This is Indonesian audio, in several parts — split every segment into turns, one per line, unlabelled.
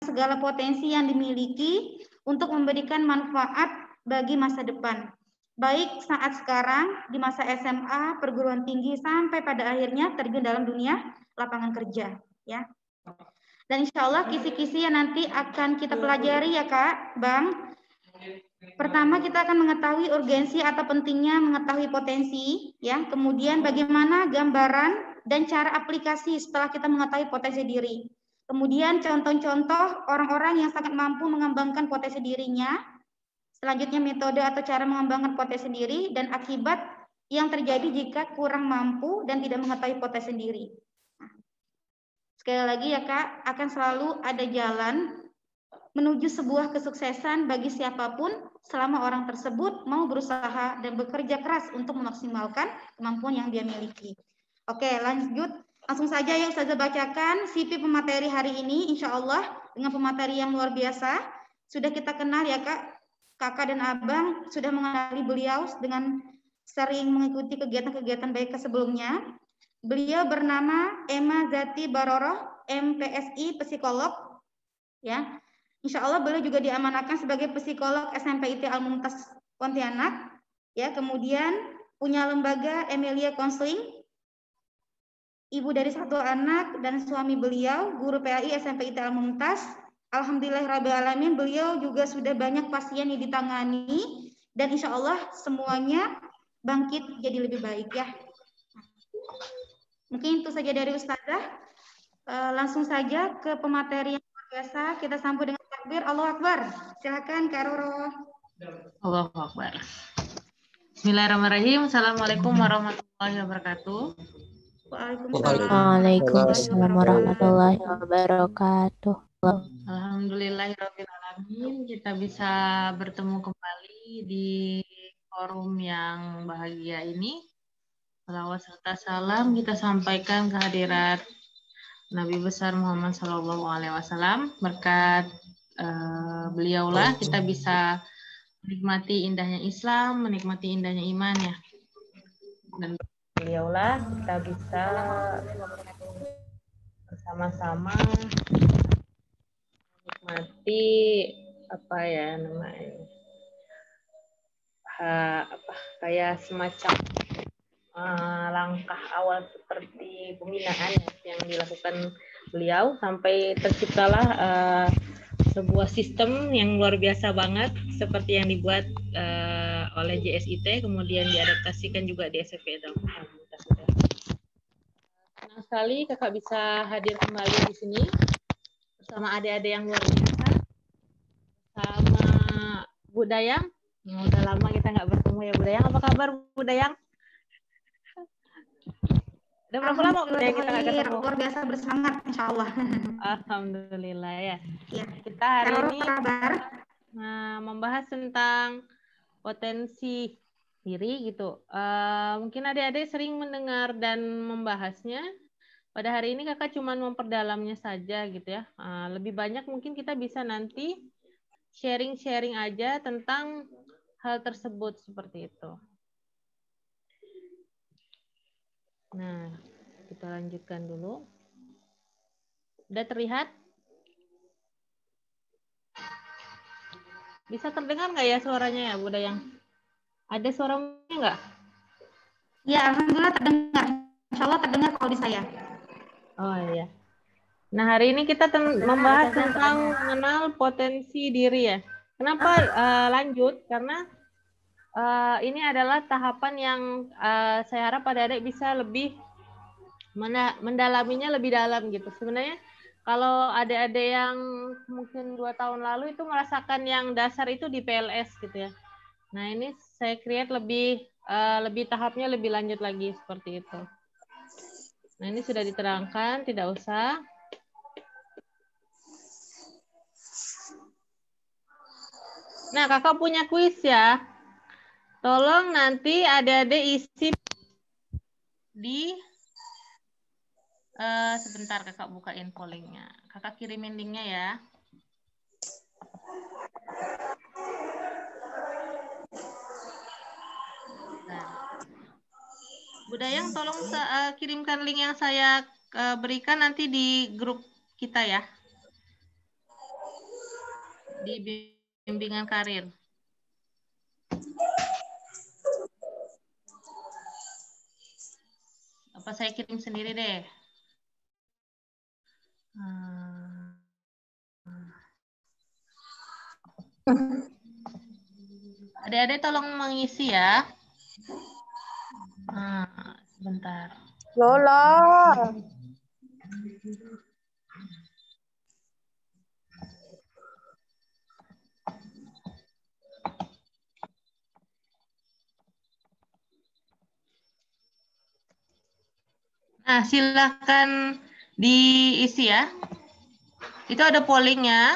segala potensi yang dimiliki untuk memberikan manfaat bagi masa depan. Baik saat sekarang, di masa SMA, perguruan tinggi, sampai pada akhirnya terjun dalam dunia lapangan kerja. Ya. Dan insya Allah kisi-kisi yang nanti akan kita pelajari ya Kak, Bang. Pertama kita akan mengetahui urgensi atau pentingnya mengetahui potensi, ya. Kemudian bagaimana gambaran dan cara aplikasi setelah kita mengetahui potensi diri. Kemudian contoh-contoh orang-orang yang sangat mampu mengembangkan potensi dirinya. Selanjutnya metode atau cara mengembangkan potensi diri dan akibat yang terjadi jika kurang mampu dan tidak mengetahui potensi diri. Sekali lagi ya Kak, akan selalu ada jalan menuju sebuah kesuksesan bagi siapapun selama orang tersebut mau berusaha dan bekerja keras untuk memaksimalkan kemampuan yang dia miliki. Oke, lanjut. Langsung saja yang saya bacakan CV pemateri hari ini, insya Allah dengan pemateri yang luar biasa. Sudah kita kenal ya Kak, Kakak dan Abang sudah mengenali beliau dengan sering mengikuti kegiatan-kegiatan baik sebelumnya. Beliau bernama Emma Zati Baroroh, MPSI, psikolog. Ya, insya Allah beliau juga diamanahkan sebagai psikolog SMP IT Al-Mumtaz Pontianak. Ya, kemudian punya lembaga Emilia Counseling. Ibu dari satu anak dan suami beliau, guru PAI SMP IT Al-Mumtaz. Alhamdulillahirrahmanirrahim, beliau juga sudah banyak pasien yang ditangani dan insya Allah semuanya bangkit jadi lebih baik ya. Mungkin itu saja dari Ustazah. Langsung saja ke pemateri yang luar biasa. Kita sambut dengan takbir. Allahu Akbar. Silakan Kak Roro.
Allahu Akbar. Bismillahirrahmanirrahim. Assalamualaikum warahmatullahi wabarakatuh.
Waalaikumsalam warahmatullahi wabarakatuh.
Alhamdulillahirabbil alamin, kita bisa bertemu kembali di forum yang bahagia ini. Salawat serta salam kita sampaikan kehadirat Nabi besar Muhammad SAW. Berkat beliaulah kita bisa menikmati indahnya Islam, menikmati indahnya iman ya. Dan beliaulah kita bisa bersama-sama menikmati apa ya namanya kayak semacam langkah awal seperti pembinaan yang dilakukan beliau sampai terciptalah sebuah sistem yang luar biasa banget seperti yang dibuat oleh JSIT kemudian diadaptasikan juga di SMP Senang sekali kakak bisa hadir kembali di sini bersama adik-adik yang luar biasa, sama Bu Dayang. Udah lama kita nggak bertemu ya Bu Dayang. Apa kabar Bu Dayang? Udah berapa lama Bu Dayang kita nggak ketemu?
Luar biasa bersemangat insya Allah.
Alhamdulillah ya. Kita hari ini membahas tentang potensi diri gitu. Mungkin adik-adik sering mendengar dan membahasnya. Pada hari ini kakak cuma memperdalamnya saja gitu ya. Lebih banyak mungkin kita bisa nanti sharing-sharing aja tentang hal tersebut seperti itu. Nah, kita lanjutkan dulu. Udah terlihat? Bisa terdengar nggak ya suaranya ya Bu Dayang? Ada suaranya nggak?
Ya, alhamdulillah terdengar. Insya Allah terdengar kalau di saya.
Oh iya. Nah hari ini kita membahas tentang mengenal potensi diri ya. Kenapa lanjut? Karena ini adalah tahapan yang saya harap adik-adik bisa lebih mendalaminya lebih dalam gitu. Sebenarnya kalau adik-adik yang mungkin 2 tahun lalu itu merasakan yang dasar itu di PLS gitu ya. Nah ini saya create lebih tahapnya lebih lanjut lagi seperti itu. Nah ini sudah diterangkan, tidak usah. Nah kakak punya kuis ya. Tolong nanti adik-adik isi di sebentar kakak buka info linknya. Kakak kirimin linknya ya. Nah. Bu Dayang tolong kirimkan link yang saya berikan nanti di grup kita ya. di bimbingan karir. Apa saya kirim sendiri deh? Adik-adik tolong mengisi ya. Sebentar.
Lola.
Nah, silakan diisi ya. Itu ada pollingnya.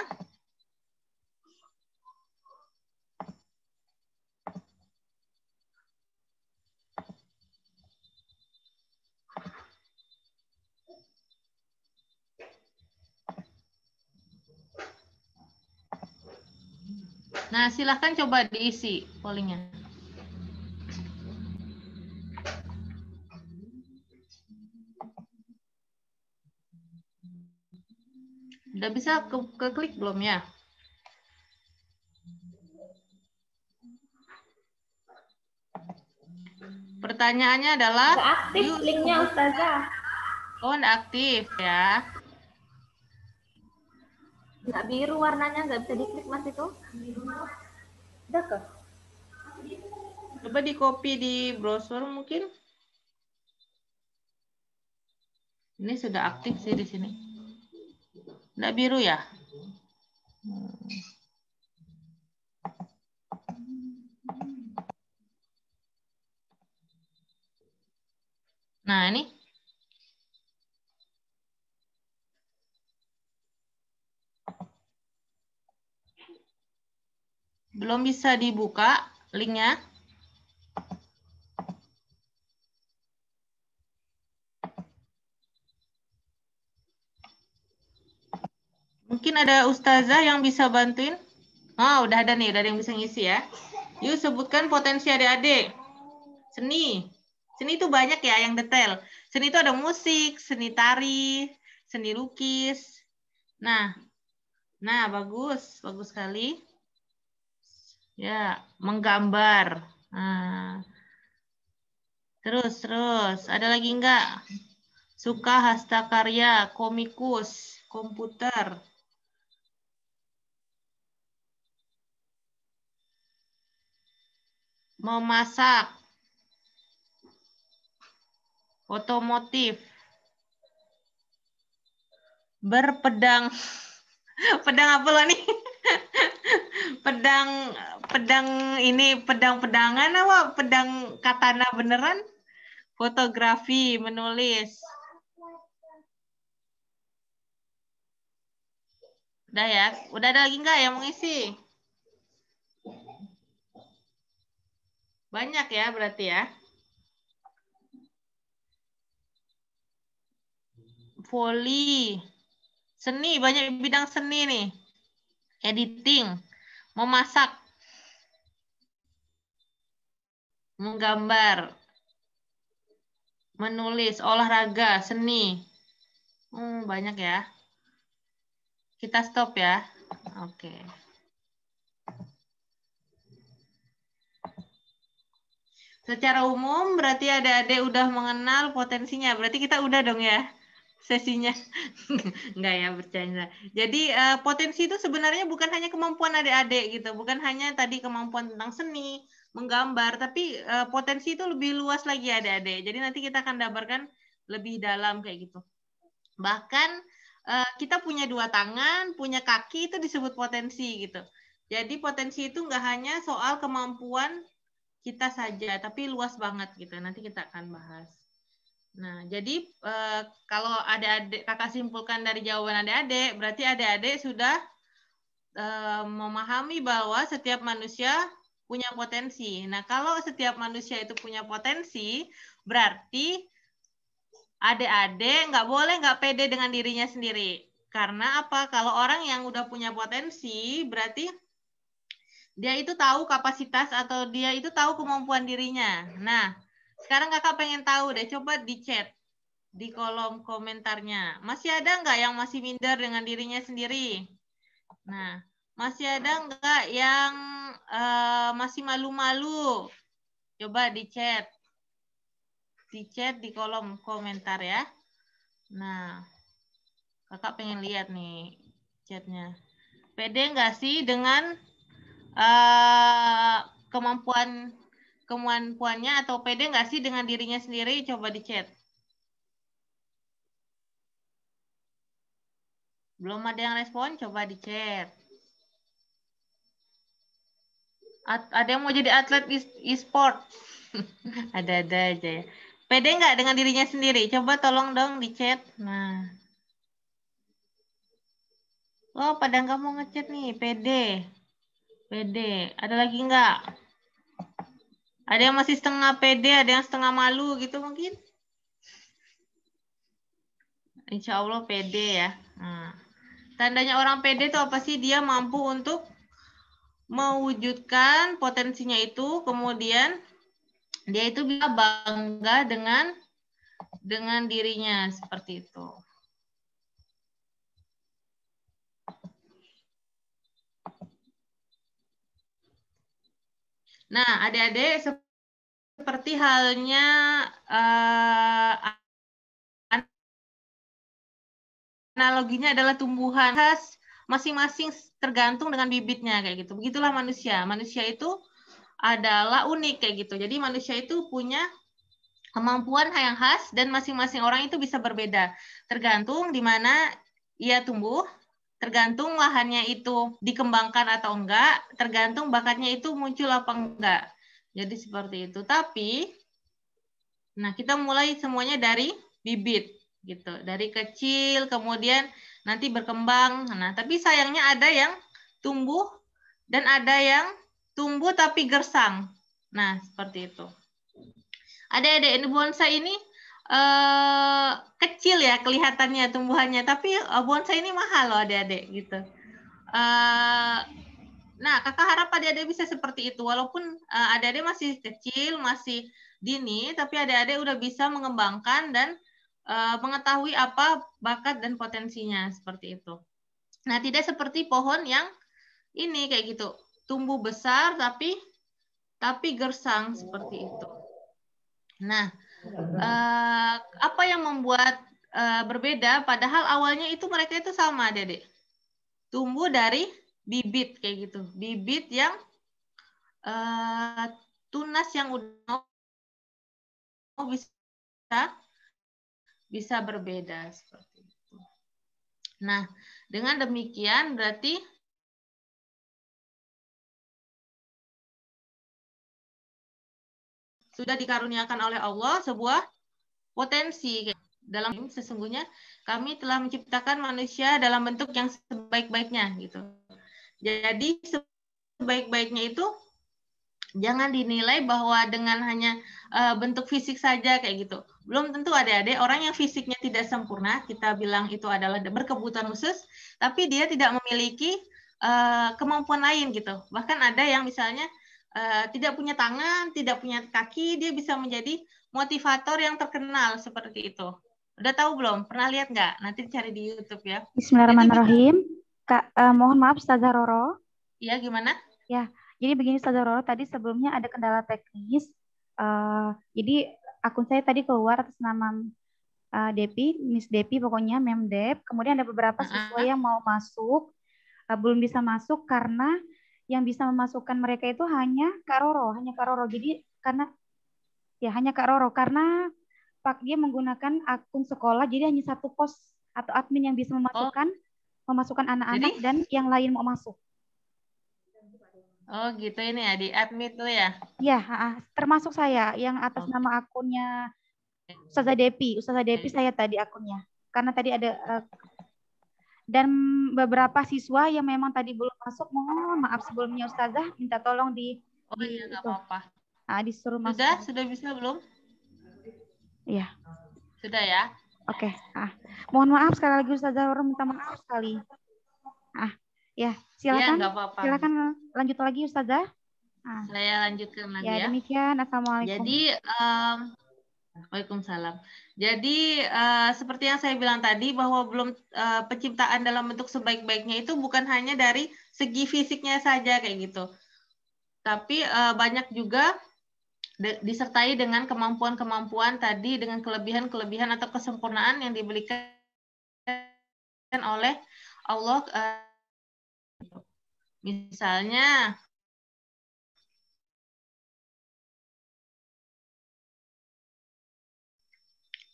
Nah, silahkan coba diisi pollingnya. Udah bisa ke klik belum ya? Pertanyaannya adalah...
Nggak aktif linknya, Ustazah.
Oh, nggak aktif ya.
Nggak biru warnanya, nggak bisa diklik Mas itu. Udah ke?
Coba di copy di browser mungkin. Ini sudah aktif sih di sini. Nggak biru ya? Nah, ini. Belum bisa dibuka linknya. Mungkin ada ustazah yang bisa bantuin. Oh, udah ada nih, udah ada yang bisa ngisi ya. Yuk sebutkan potensi adik-adik. Seni. Seni itu banyak ya yang detail. Seni itu ada musik, seni tari, seni lukis. Nah, bagus, bagus sekali. Ya, menggambar. Nah. Terus, ada lagi enggak? Suka hasta karya, komikus, komputer. Memasak. Otomotif. Berpedang. Pedang apa lo nih? pedang ini pedang-pedangan apa? Pedang katana beneran? Fotografi, menulis. Udah ya? Udah ada lagi nggak yang mau ngisi? Banyak ya berarti ya? Voli. Seni, banyak bidang seni nih. Editing. Memasak. Menggambar. Menulis, olahraga, seni. Banyak ya. Kita stop ya. Oke. Secara umum berarti adik-adik udah mengenal potensinya. Berarti kita udah dong ya sesinya. Enggak ya, bercanda. Jadi potensi itu sebenarnya bukan hanya kemampuan adik-adik gitu. Bukan hanya tadi kemampuan tentang seni, menggambar. Tapi potensi itu lebih luas lagi adik-adik. Jadi nanti kita akan gambarkan lebih dalam kayak gitu. Bahkan kita punya 2 tangan, punya kaki itu disebut potensi gitu. Jadi potensi itu nggak hanya soal kemampuan kita saja, tapi luas banget gitu. Nanti kita akan bahas. Nah, jadi kalau adik-adik kakak simpulkan dari jawaban adik-adik, berarti adik-adik sudah memahami bahwa setiap manusia punya potensi. Nah, kalau setiap manusia itu punya potensi, berarti adik-adik nggak boleh nggak pede dengan dirinya sendiri. Karena apa? Kalau orang yang udah punya potensi, berarti dia itu tahu kapasitas atau dia itu tahu kemampuan dirinya. Nah, sekarang kakak pengen tahu deh, coba di chat, di kolom komentarnya. Masih ada nggak yang masih minder dengan dirinya sendiri? Nah,
Masih ada nggak yang masih malu-malu? Coba di chat. Di chat di kolom komentar ya. Nah, kakak pengen lihat nih chatnya. Pede nggak sih dengan kemampuannya atau pede nggak sih dengan dirinya sendiri? Coba di chat. Belum ada yang respon, coba di chat. Ada yang mau jadi atlet e-sport? Ada-ada aja ya. Pede nggak dengan dirinya sendiri? Coba tolong dong di chat. Nah. Oh, pada nggak mau ngechat nih. Pede. Pede. Ada lagi nggak? Ada yang masih setengah pede, ada yang setengah malu gitu mungkin? Insya Allah pede ya. Nah. Tandanya orang pede itu apa sih? Dia mampu untuk mewujudkan potensinya itu, kemudian dia itu bisa bangga dengan dirinya seperti itu. Nah, adik-adik seperti halnya analoginya adalah tumbuhan khas masing-masing tergantung dengan bibitnya kayak gitu. Begitulah manusia. Manusia itu adalah unik kayak gitu. Jadi manusia itu punya kemampuan yang khas dan masing-masing orang itu bisa berbeda. Tergantung di mana ia tumbuh, tergantung lahannya itu dikembangkan atau enggak, tergantung bakatnya itu muncul apa enggak. Jadi seperti itu. Tapi nah kita mulai semuanya dari bibit gitu. Dari kecil kemudian nanti berkembang. Nah, tapi sayangnya ada yang tumbuh dan ada yang tumbuh tapi gersang. Nah, seperti itu. Adik-adik, ini bonsai ini kecil ya kelihatannya tumbuhannya, tapi bonsai ini mahal loh adik-adik gitu. Nah, kakak harap adik-adik bisa seperti itu, walaupun adik-adik masih kecil, masih dini, tapi adik-adik udah bisa mengembangkan dan mengetahui apa bakat dan potensinya seperti itu. Nah, tidak seperti pohon yang ini kayak gitu, tumbuh besar tapi gersang seperti itu. Nah, apa yang membuat berbeda? Padahal awalnya itu mereka itu sama, adik-adik. Tumbuh dari bibit kayak gitu, bibit yang tunas yang udah bisa berbeda seperti itu. Nah, dengan demikian berarti sudah dikaruniakan oleh Allah sebuah potensi. Dalam sesungguhnya kami telah menciptakan manusia dalam bentuk yang sebaik-baiknya gitu. Jadi sebaik-baiknya itu jangan dinilai bahwa dengan hanya bentuk fisik saja kayak gitu. Belum tentu adik-adik orang yang fisiknya tidak sempurna, kita bilang itu adalah berkebutuhan khusus, tapi dia tidak memiliki kemampuan lain gitu. Bahkan ada yang misalnya tidak punya tangan, tidak punya kaki, dia bisa menjadi motivator yang terkenal seperti itu. Udah tahu belum? Pernah lihat nggak? Nanti cari di YouTube ya.
Bismillahirrahmanirrahim. Kak, mohon maaf Ustazah Roro.
Iya, gimana?
Ya, jadi begini Ustazah Roro, tadi sebelumnya ada kendala teknis. Jadi akun saya tadi keluar atas nama Depi, Miss Depi pokoknya, Mem Dep. Kemudian ada beberapa siswa yang mau masuk, belum bisa masuk karena yang bisa memasukkan mereka itu hanya Kak Roro. Jadi hanya Kak Roro karena Pak dia menggunakan akun sekolah, jadi hanya satu pos atau admin yang bisa memasukkan anak-anak dan yang lain mau masuk.
Oh gitu ini ya, di admit tuh ya?
Ya, termasuk saya yang atas nama akunnya Ustazah Depi saya tadi akunnya. Karena tadi ada dan beberapa siswa yang memang tadi belum masuk, mohon maaf sebelumnya Ustazah, minta tolong
nggak apa-apa.
Disuruh masuk.
Sudah bisa belum?
Iya.
Sudah ya?
Oke. Mohon maaf sekali lagi Ustazah, orang minta maaf sekali. Ya, silakan.
Ya, apa-apa.
Silakan lanjut lagi Ustazah.
Saya lanjutkan lagi ya.
Demikian. Assalamualaikum.
Jadi Waalaikumsalam. Jadi seperti yang saya bilang tadi bahwa belum penciptaan dalam bentuk sebaik-baiknya itu bukan hanya dari segi fisiknya saja kayak gitu. Tapi banyak juga disertai dengan kemampuan-kemampuan tadi, dengan kelebihan-kelebihan atau kesempurnaan yang diberikan oleh Allah. Misalnya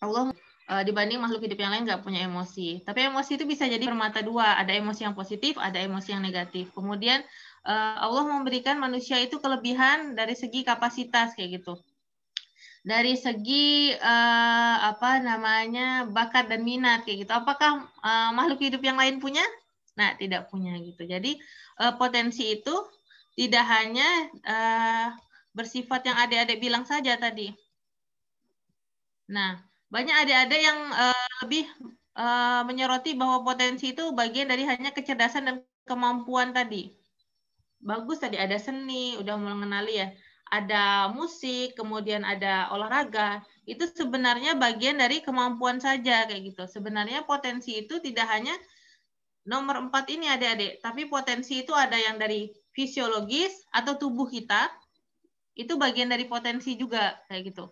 Allah dibanding makhluk hidup yang lain nggak punya emosi. Tapi emosi itu bisa jadi bermata dua. Ada emosi yang positif, ada emosi yang negatif. Kemudian Allah memberikan manusia itu kelebihan dari segi kapasitas kayak gitu. Dari segi bakat dan minat kayak gitu. Apakah makhluk hidup yang lain punya? Nah, tidak punya gitu. Jadi potensi itu tidak hanya bersifat yang adik-adik bilang saja tadi. Nah, banyak adik-adik yang lebih menyoroti bahwa potensi itu bagian dari hanya kecerdasan dan kemampuan tadi. Bagus tadi ada seni, udah mengenali ya. Ada musik, kemudian ada olahraga. Itu sebenarnya bagian dari kemampuan saja kayak gitu. Sebenarnya potensi itu tidak hanya nomor 4 ini adik-adik, tapi potensi itu ada yang dari fisiologis atau tubuh kita. Itu bagian dari potensi juga kayak gitu.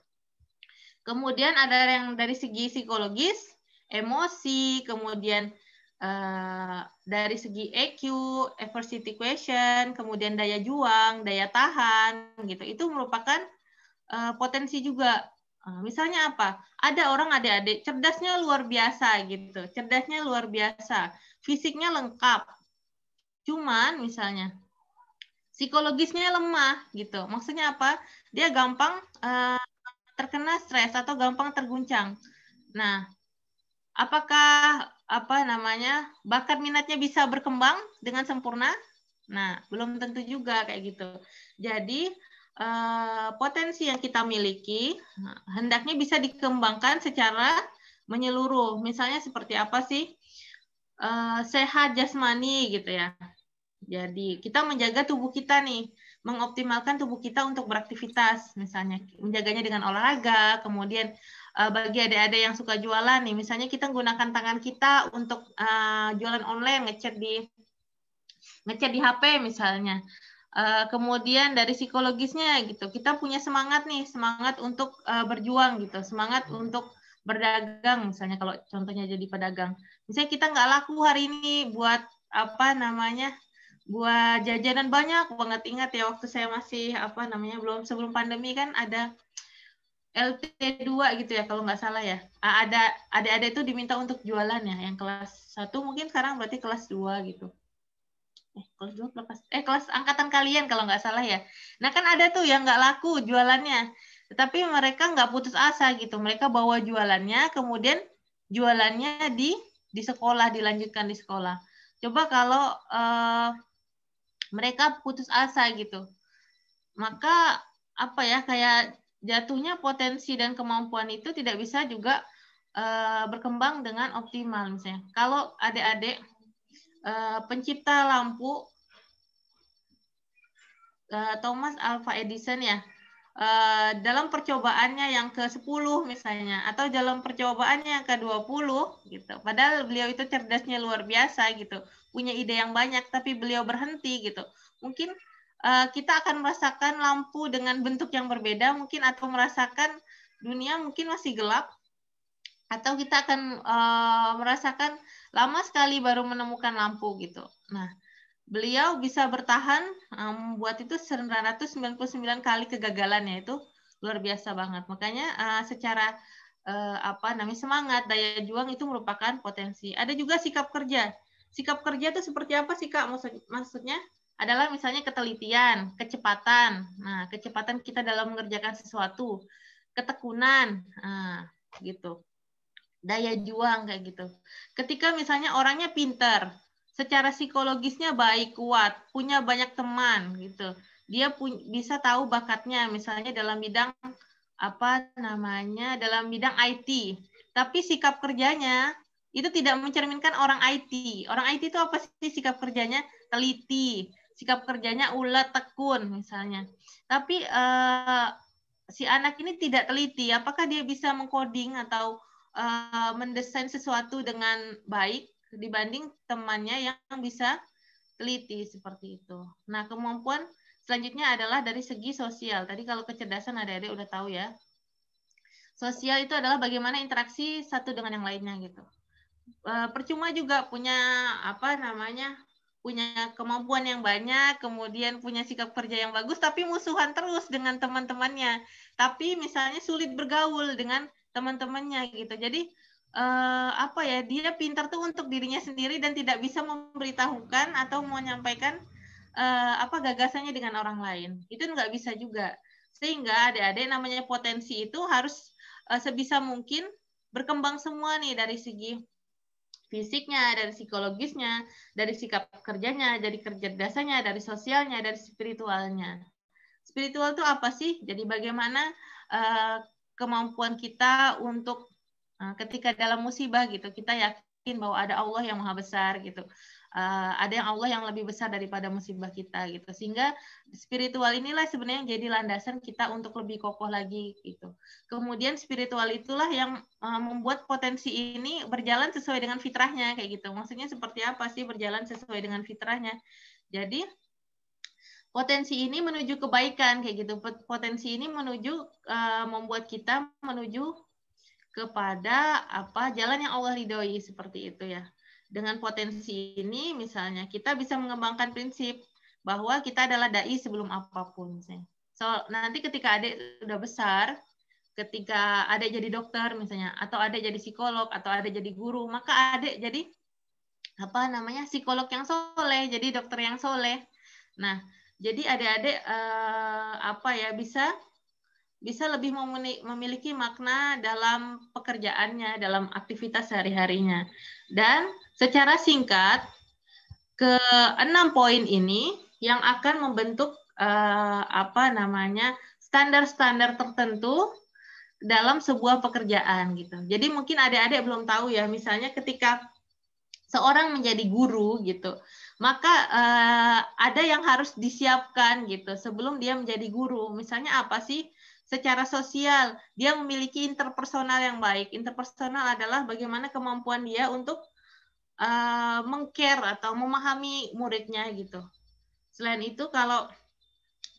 Kemudian ada yang dari segi psikologis, emosi, kemudian dari segi EQ, adversity question, kemudian daya juang, daya tahan, gitu. Itu merupakan potensi juga. Misalnya apa? Ada orang adik-adik cerdasnya luar biasa gitu, cerdasnya luar biasa, fisiknya lengkap. Cuman misalnya psikologisnya lemah gitu. Maksudnya apa? Dia gampang terkena stres atau gampang terguncang. Nah, apakah bakat minatnya bisa berkembang dengan sempurna? Nah, belum tentu juga kayak gitu. Jadi potensi yang kita miliki hendaknya bisa dikembangkan secara menyeluruh. Misalnya seperti apa sih? Sehat jasmani gitu ya. Jadi kita menjaga tubuh kita nih, mengoptimalkan tubuh kita untuk beraktivitas, misalnya menjaganya dengan olahraga, kemudian bagi adik-adik yang suka jualan nih, misalnya kita menggunakan tangan kita untuk jualan online, ngechat di HP misalnya. Kemudian dari psikologisnya gitu, kita punya semangat nih, semangat untuk berjuang gitu, semangat untuk berdagang misalnya kalau contohnya jadi pedagang. Misalnya kita nggak laku hari ini buat buat jajanan banyak banget. Ingat ya waktu saya masih belum sebelum pandemi kan ada LT2 gitu ya kalau nggak salah ya. Ada adik-adik itu diminta untuk jualan ya, yang kelas 1 mungkin sekarang berarti kelas 2 gitu. Kelas angkatan kalian kalau nggak salah ya. Nah kan ada tuh yang nggak laku jualannya, tetapi mereka nggak putus asa gitu. Mereka bawa jualannya, kemudian jualannya di sekolah, dilanjutkan di sekolah. Coba kalau mereka putus asa gitu, maka kayak jatuhnya potensi dan kemampuan itu tidak bisa juga berkembang dengan optimal. Misalnya kalau adik-adik pencipta lampu Thomas Alva Edison ya, dalam percobaannya yang ke-10 misalnya, atau dalam percobaannya yang ke-20 gitu. Padahal beliau itu cerdasnya luar biasa gitu, punya ide yang banyak, tapi beliau berhenti gitu. Mungkin kita akan merasakan lampu dengan bentuk yang berbeda mungkin, atau merasakan dunia mungkin masih gelap, atau kita akan merasakan lama sekali baru menemukan lampu gitu. Nah, beliau bisa bertahan buat itu 999 kali kegagalannya, itu luar biasa banget. Makanya secara semangat, daya juang itu merupakan potensi. Ada juga sikap kerja. Sikap kerja itu seperti apa sih Kak? Maksudnya adalah misalnya ketelitian, kecepatan. Nah, kecepatan kita dalam mengerjakan sesuatu, ketekunan, gitu. Daya juang kayak gitu. Ketika misalnya orangnya pintar, secara psikologisnya baik, kuat, punya banyak teman gitu. Dia bisa tahu bakatnya misalnya dalam bidang dalam bidang IT. Tapi sikap kerjanya itu tidak mencerminkan orang IT. Orang IT itu apa sih sikap kerjanya? Teliti. Sikap kerjanya ulet, tekun misalnya. Tapi si anak ini tidak teliti, apakah dia bisa mengcoding atau mendesain sesuatu dengan baik dibanding temannya yang bisa teliti seperti itu. Nah, kemampuan selanjutnya adalah dari segi sosial. Tadi kalau kecerdasan adik-adik udah tahu ya. Sosial itu adalah bagaimana interaksi satu dengan yang lainnya gitu. Percuma juga punya punya kemampuan yang banyak, kemudian punya sikap kerja yang bagus, tapi musuhan terus dengan teman-temannya. Tapi misalnya sulit bergaul dengan teman-temannya gitu. Jadi dia pintar tuh untuk dirinya sendiri dan tidak bisa memberitahukan atau menyampaikan gagasannya dengan orang lain. Itu nggak bisa juga. Sehingga adik-adik namanya potensi itu harus sebisa mungkin berkembang semua nih dari segi fisiknya, dari psikologisnya, dari sikap kerjanya, dari kecerdasannya, dari sosialnya, dari spiritualnya. Spiritual itu apa sih? Jadi bagaimana kemampuan kita untuk ketika dalam musibah gitu, kita yakin bahwa ada Allah yang maha besar gitu. Ada yang Allah yang lebih besar daripada musibah kita gitu. Sehingga spiritual inilah sebenarnya yang jadi landasan kita untuk lebih kokoh lagi gitu. Kemudian spiritual itulah yang membuat potensi ini berjalan sesuai dengan fitrahnya kayak gitu. Maksudnya seperti apa sih berjalan sesuai dengan fitrahnya? Jadi potensi ini menuju kebaikan kayak gitu. Potensi ini menuju membuat kita menuju kepada jalan yang Allah ridhoi seperti itu ya. Dengan potensi ini misalnya kita bisa mengembangkan prinsip bahwa kita adalah dai sebelum apapun. So nanti ketika adik udah besar, ketika adik jadi dokter misalnya, atau adik jadi psikolog, atau adik jadi guru, maka adik jadi psikolog yang soleh, jadi dokter yang soleh. Nah, jadi adik-adik bisa lebih memiliki makna dalam pekerjaannya, dalam aktivitas sehari-harinya. Dan secara singkat, ke-6 poin ini yang akan membentuk standar-standar tertentu dalam sebuah pekerjaan gitu. Jadi mungkin adik-adik belum tahu ya, misalnya ketika seorang menjadi guru gitu, maka ada yang harus disiapkan gitu sebelum dia menjadi guru. Misalnya apa sih? Secara sosial, dia memiliki interpersonal yang baik. Interpersonal adalah bagaimana kemampuan dia untuk meng-care atau memahami muridnya gitu. Selain itu, kalau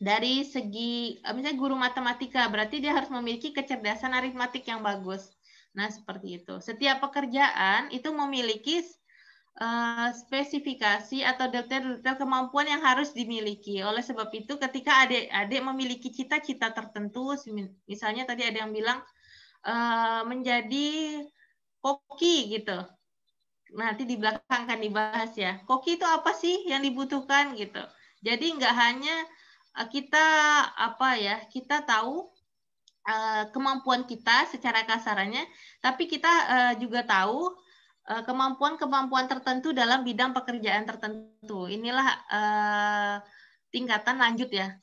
dari segi misalnya guru matematika, berarti dia harus memiliki kecerdasan aritmatik yang bagus. Nah, seperti itu. Setiap pekerjaan itu memiliki spesifikasi atau detail-detail kemampuan yang harus dimiliki. Oleh sebab itu, ketika adik-adik memiliki cita-cita tertentu, misalnya tadi ada yang bilang menjadi koki gitu. Nanti di belakang akan dibahas ya. Koki itu apa sih yang dibutuhkan gitu. Jadi nggak hanya kita tahu kemampuan kita secara kasarannya, tapi kita juga tahu kemampuan-kemampuan tertentu dalam bidang pekerjaan tertentu. Inilah tingkatan lanjut ya,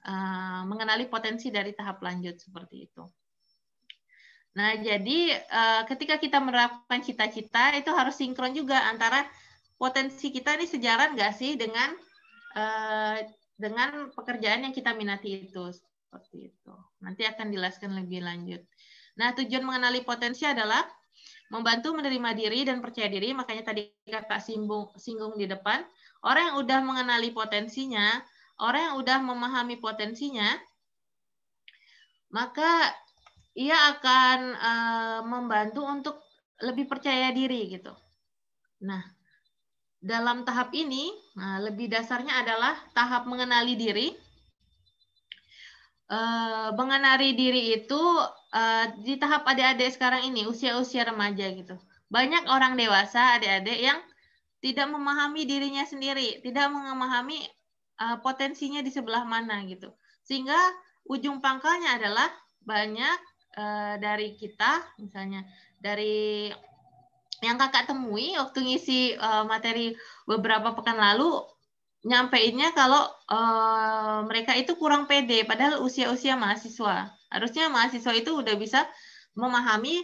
mengenali potensi dari tahap lanjut seperti itu. Nah, jadi ketika kita menerapkan cita-cita itu harus sinkron juga antara potensi kita ini sejalan nggak sih dengan pekerjaan yang kita minati itu. Seperti itu. Nanti akan dijelaskan lebih lanjut. Nah, tujuan mengenali potensi adalah membantu menerima diri dan percaya diri, makanya tadi kakak singgung di depan, orang yang udah mengenali potensinya, orang yang udah memahami potensinya, maka ia akan membantu untuk lebih percaya diri gitu. Nah, dalam tahap ini, lebih dasarnya adalah tahap mengenali diri. Mengenali diri itu di tahap adik-adik sekarang ini, usia-usia remaja gitu. Banyak orang dewasa, adik-adik yang tidak memahami dirinya sendiri, tidak memahami potensinya di sebelah mana gitu. Sehingga ujung pangkalnya adalah banyak dari kita, misalnya dari yang kakak temui waktu ngisi materi beberapa pekan lalu, nyampeinnya kalau mereka itu kurang pede, padahal usia-usia mahasiswa. Harusnya mahasiswa itu udah bisa memahami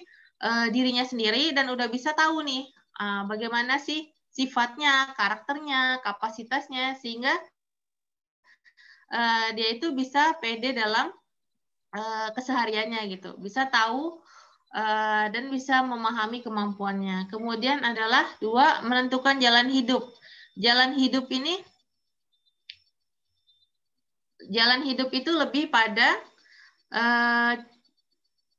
dirinya sendiri dan udah bisa tahu nih bagaimana sih sifatnya, karakternya, kapasitasnya, sehingga dia itu bisa pede dalam kesehariannya gitu, bisa tahu dan bisa memahami kemampuannya. Kemudian adalah 2, menentukan jalan hidup. Jalan hidup itu lebih pada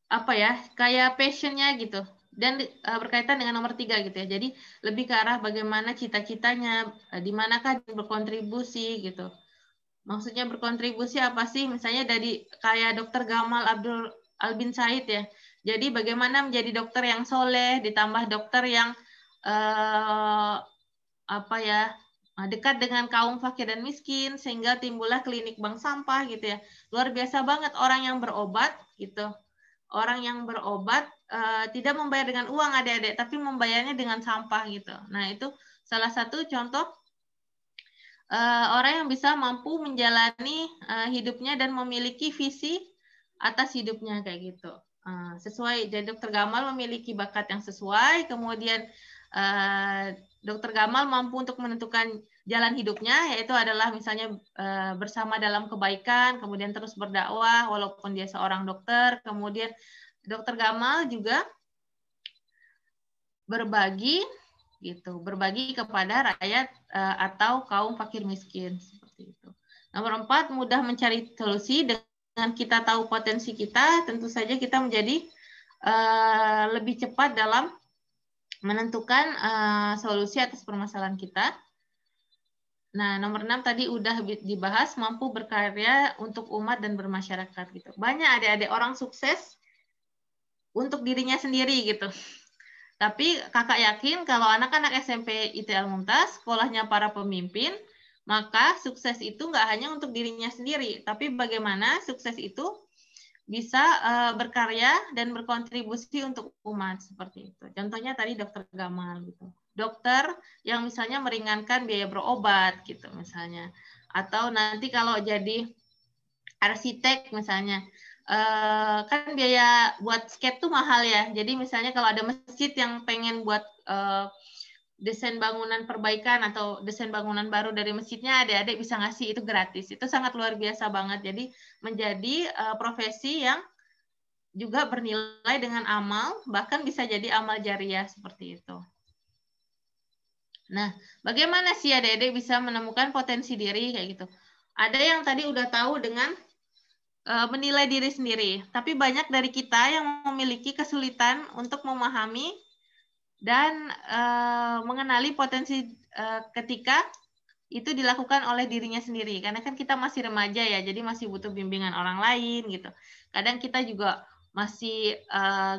apa ya, kayak passionnya gitu, dan berkaitan dengan nomor 3 gitu ya. Jadi lebih ke arah bagaimana cita-citanya, di manakah berkontribusi gitu. Maksudnya berkontribusi apa sih? Misalnya dari kayak Dr. Gamal Abdul Albin Said ya. Jadi bagaimana menjadi dokter yang soleh, ditambah dokter yang apa ya, dekat dengan kaum fakir dan miskin, sehingga timbullah klinik bank sampah gitu ya. Luar biasa banget orang yang berobat gitu. Orang yang berobat tidak membayar dengan uang adik-adik, tapi membayarnya dengan sampah gitu. Nah itu salah satu contoh orang yang bisa mampu menjalani hidupnya dan memiliki visi atas hidupnya kayak gitu. Sesuai, jadi Dr. Gamal memiliki bakat yang sesuai, kemudian Dr. Gamal mampu untuk menentukan jalan hidupnya, yaitu adalah misalnya bersama dalam kebaikan, kemudian terus berdakwah walaupun dia seorang dokter, kemudian Dr. Gamal juga berbagi gitu, berbagi kepada rakyat atau kaum fakir miskin seperti itu. Nomor 4, mudah mencari solusi. Dengan kita tahu potensi kita, tentu saja kita menjadi lebih cepat dalam menentukan solusi atas permasalahan kita. Nah, nomor 6 tadi udah dibahas, mampu berkarya untuk umat dan bermasyarakat gitu. Banyak adik-adik orang sukses untuk dirinya sendiri gitu. Tapi kakak yakin kalau anak-anak SMP ITL Mumtaz, sekolahnya para pemimpin, maka sukses itu nggak hanya untuk dirinya sendiri, tapi bagaimana sukses itu bisa berkarya dan berkontribusi untuk umat seperti itu. Contohnya tadi Dr. Gamal gitu. Dokter yang misalnya meringankan biaya berobat gitu misalnya. Atau nanti kalau jadi arsitek misalnya, kan biaya buat skate tuh mahal ya. Jadi misalnya kalau ada masjid yang pengen buat desain bangunan perbaikan atau desain bangunan baru dari masjidnya, adik-adik bisa ngasih itu gratis. Itu sangat luar biasa banget. Jadi menjadi profesi yang juga bernilai dengan amal, bahkan bisa jadi amal jariah seperti itu. Nah, bagaimana sih adik-adik bisa menemukan potensi diri kayak gitu? Ada yang tadi udah tahu dengan menilai diri sendiri, tapi banyak dari kita yang memiliki kesulitan untuk memahami dan mengenali potensi ketika itu dilakukan oleh dirinya sendiri. Karena kan kita masih remaja ya, jadi masih butuh bimbingan orang lain gitu. Kadang kita juga masih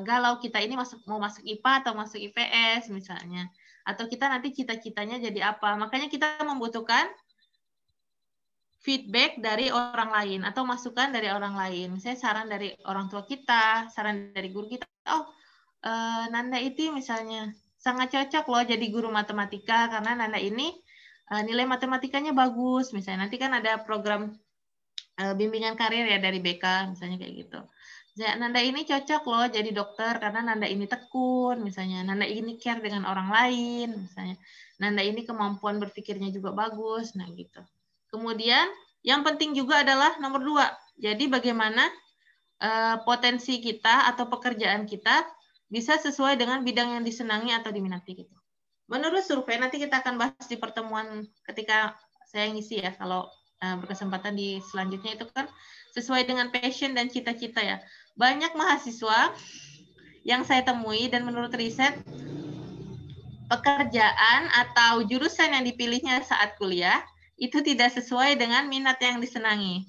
galau, kita ini mau masuk IPA atau masuk IPS misalnya. Atau kita nanti cita-citanya jadi apa. Makanya kita membutuhkan feedback dari orang lain atau masukan dari orang lain. Misalnya saran dari orang tua kita, saran dari guru kita. Oh, Nanda itu misalnya sangat cocok loh jadi guru matematika karena Nanda ini nilai matematikanya bagus. Misalnya nanti kan ada program bimbingan karir ya dari BK misalnya kayak gitu. Nanda ini cocok loh jadi dokter karena Nanda ini tekun misalnya. Nanda ini care dengan orang lain misalnya. Nanda ini kemampuan berpikirnya juga bagus. Nah gitu. Kemudian yang penting juga adalah nomor 2. Jadi bagaimana potensi kita atau pekerjaan kita bisa sesuai dengan bidang yang disenangi atau diminati gitu. Menurut survei, nanti kita akan bahas di pertemuan ketika saya ngisi ya, kalau berkesempatan di selanjutnya itu kan sesuai dengan passion dan cita-cita ya. Banyak mahasiswa yang saya temui dan menurut riset, pekerjaan atau jurusan yang dipilihnya saat kuliah itu tidak sesuai dengan minat yang disenangi.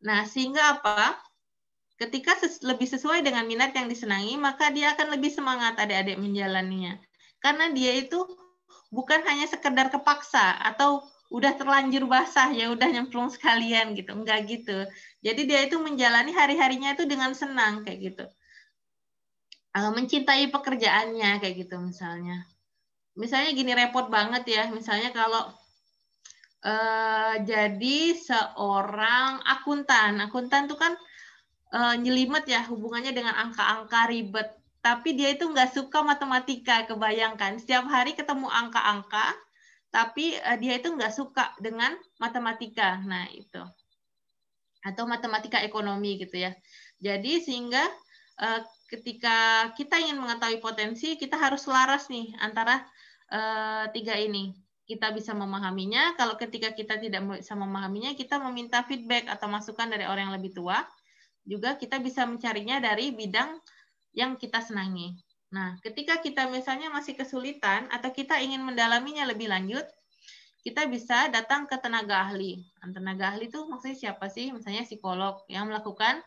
Nah, sehingga apa? Ketika lebih sesuai dengan minat yang disenangi, maka dia akan lebih semangat adik-adik menjalaninya. Karena dia itu bukan hanya sekedar kepaksa atau udah terlanjur basah ya udah nyemplung sekalian gitu, enggak gitu. Jadi dia itu menjalani hari-harinya itu dengan senang kayak gitu. Mencintai pekerjaannya kayak gitu misalnya. Misalnya gini, repot banget ya, misalnya kalau jadi seorang akuntan. Akuntan tuh kan nyelimet ya hubungannya dengan angka-angka ribet. Tapi dia itu nggak suka matematika, kebayangkan. Setiap hari ketemu angka-angka, tapi dia itu nggak suka dengan matematika. Nah, itu. atau matematika ekonomi gitu ya. Jadi sehingga ketika kita ingin mengetahui potensi, kita harus selaras nih antara tiga ini. Kita bisa memahaminya. Kalau ketika kita tidak bisa memahaminya, kita meminta feedback atau masukan dari orang yang lebih tua. Juga kita bisa mencarinya dari bidang yang kita senangi. Nah, ketika kita misalnya masih kesulitan atau kita ingin mendalaminya lebih lanjut, kita bisa datang ke tenaga ahli. Tenaga ahli itu maksudnya siapa sih? Misalnya psikolog yang melakukan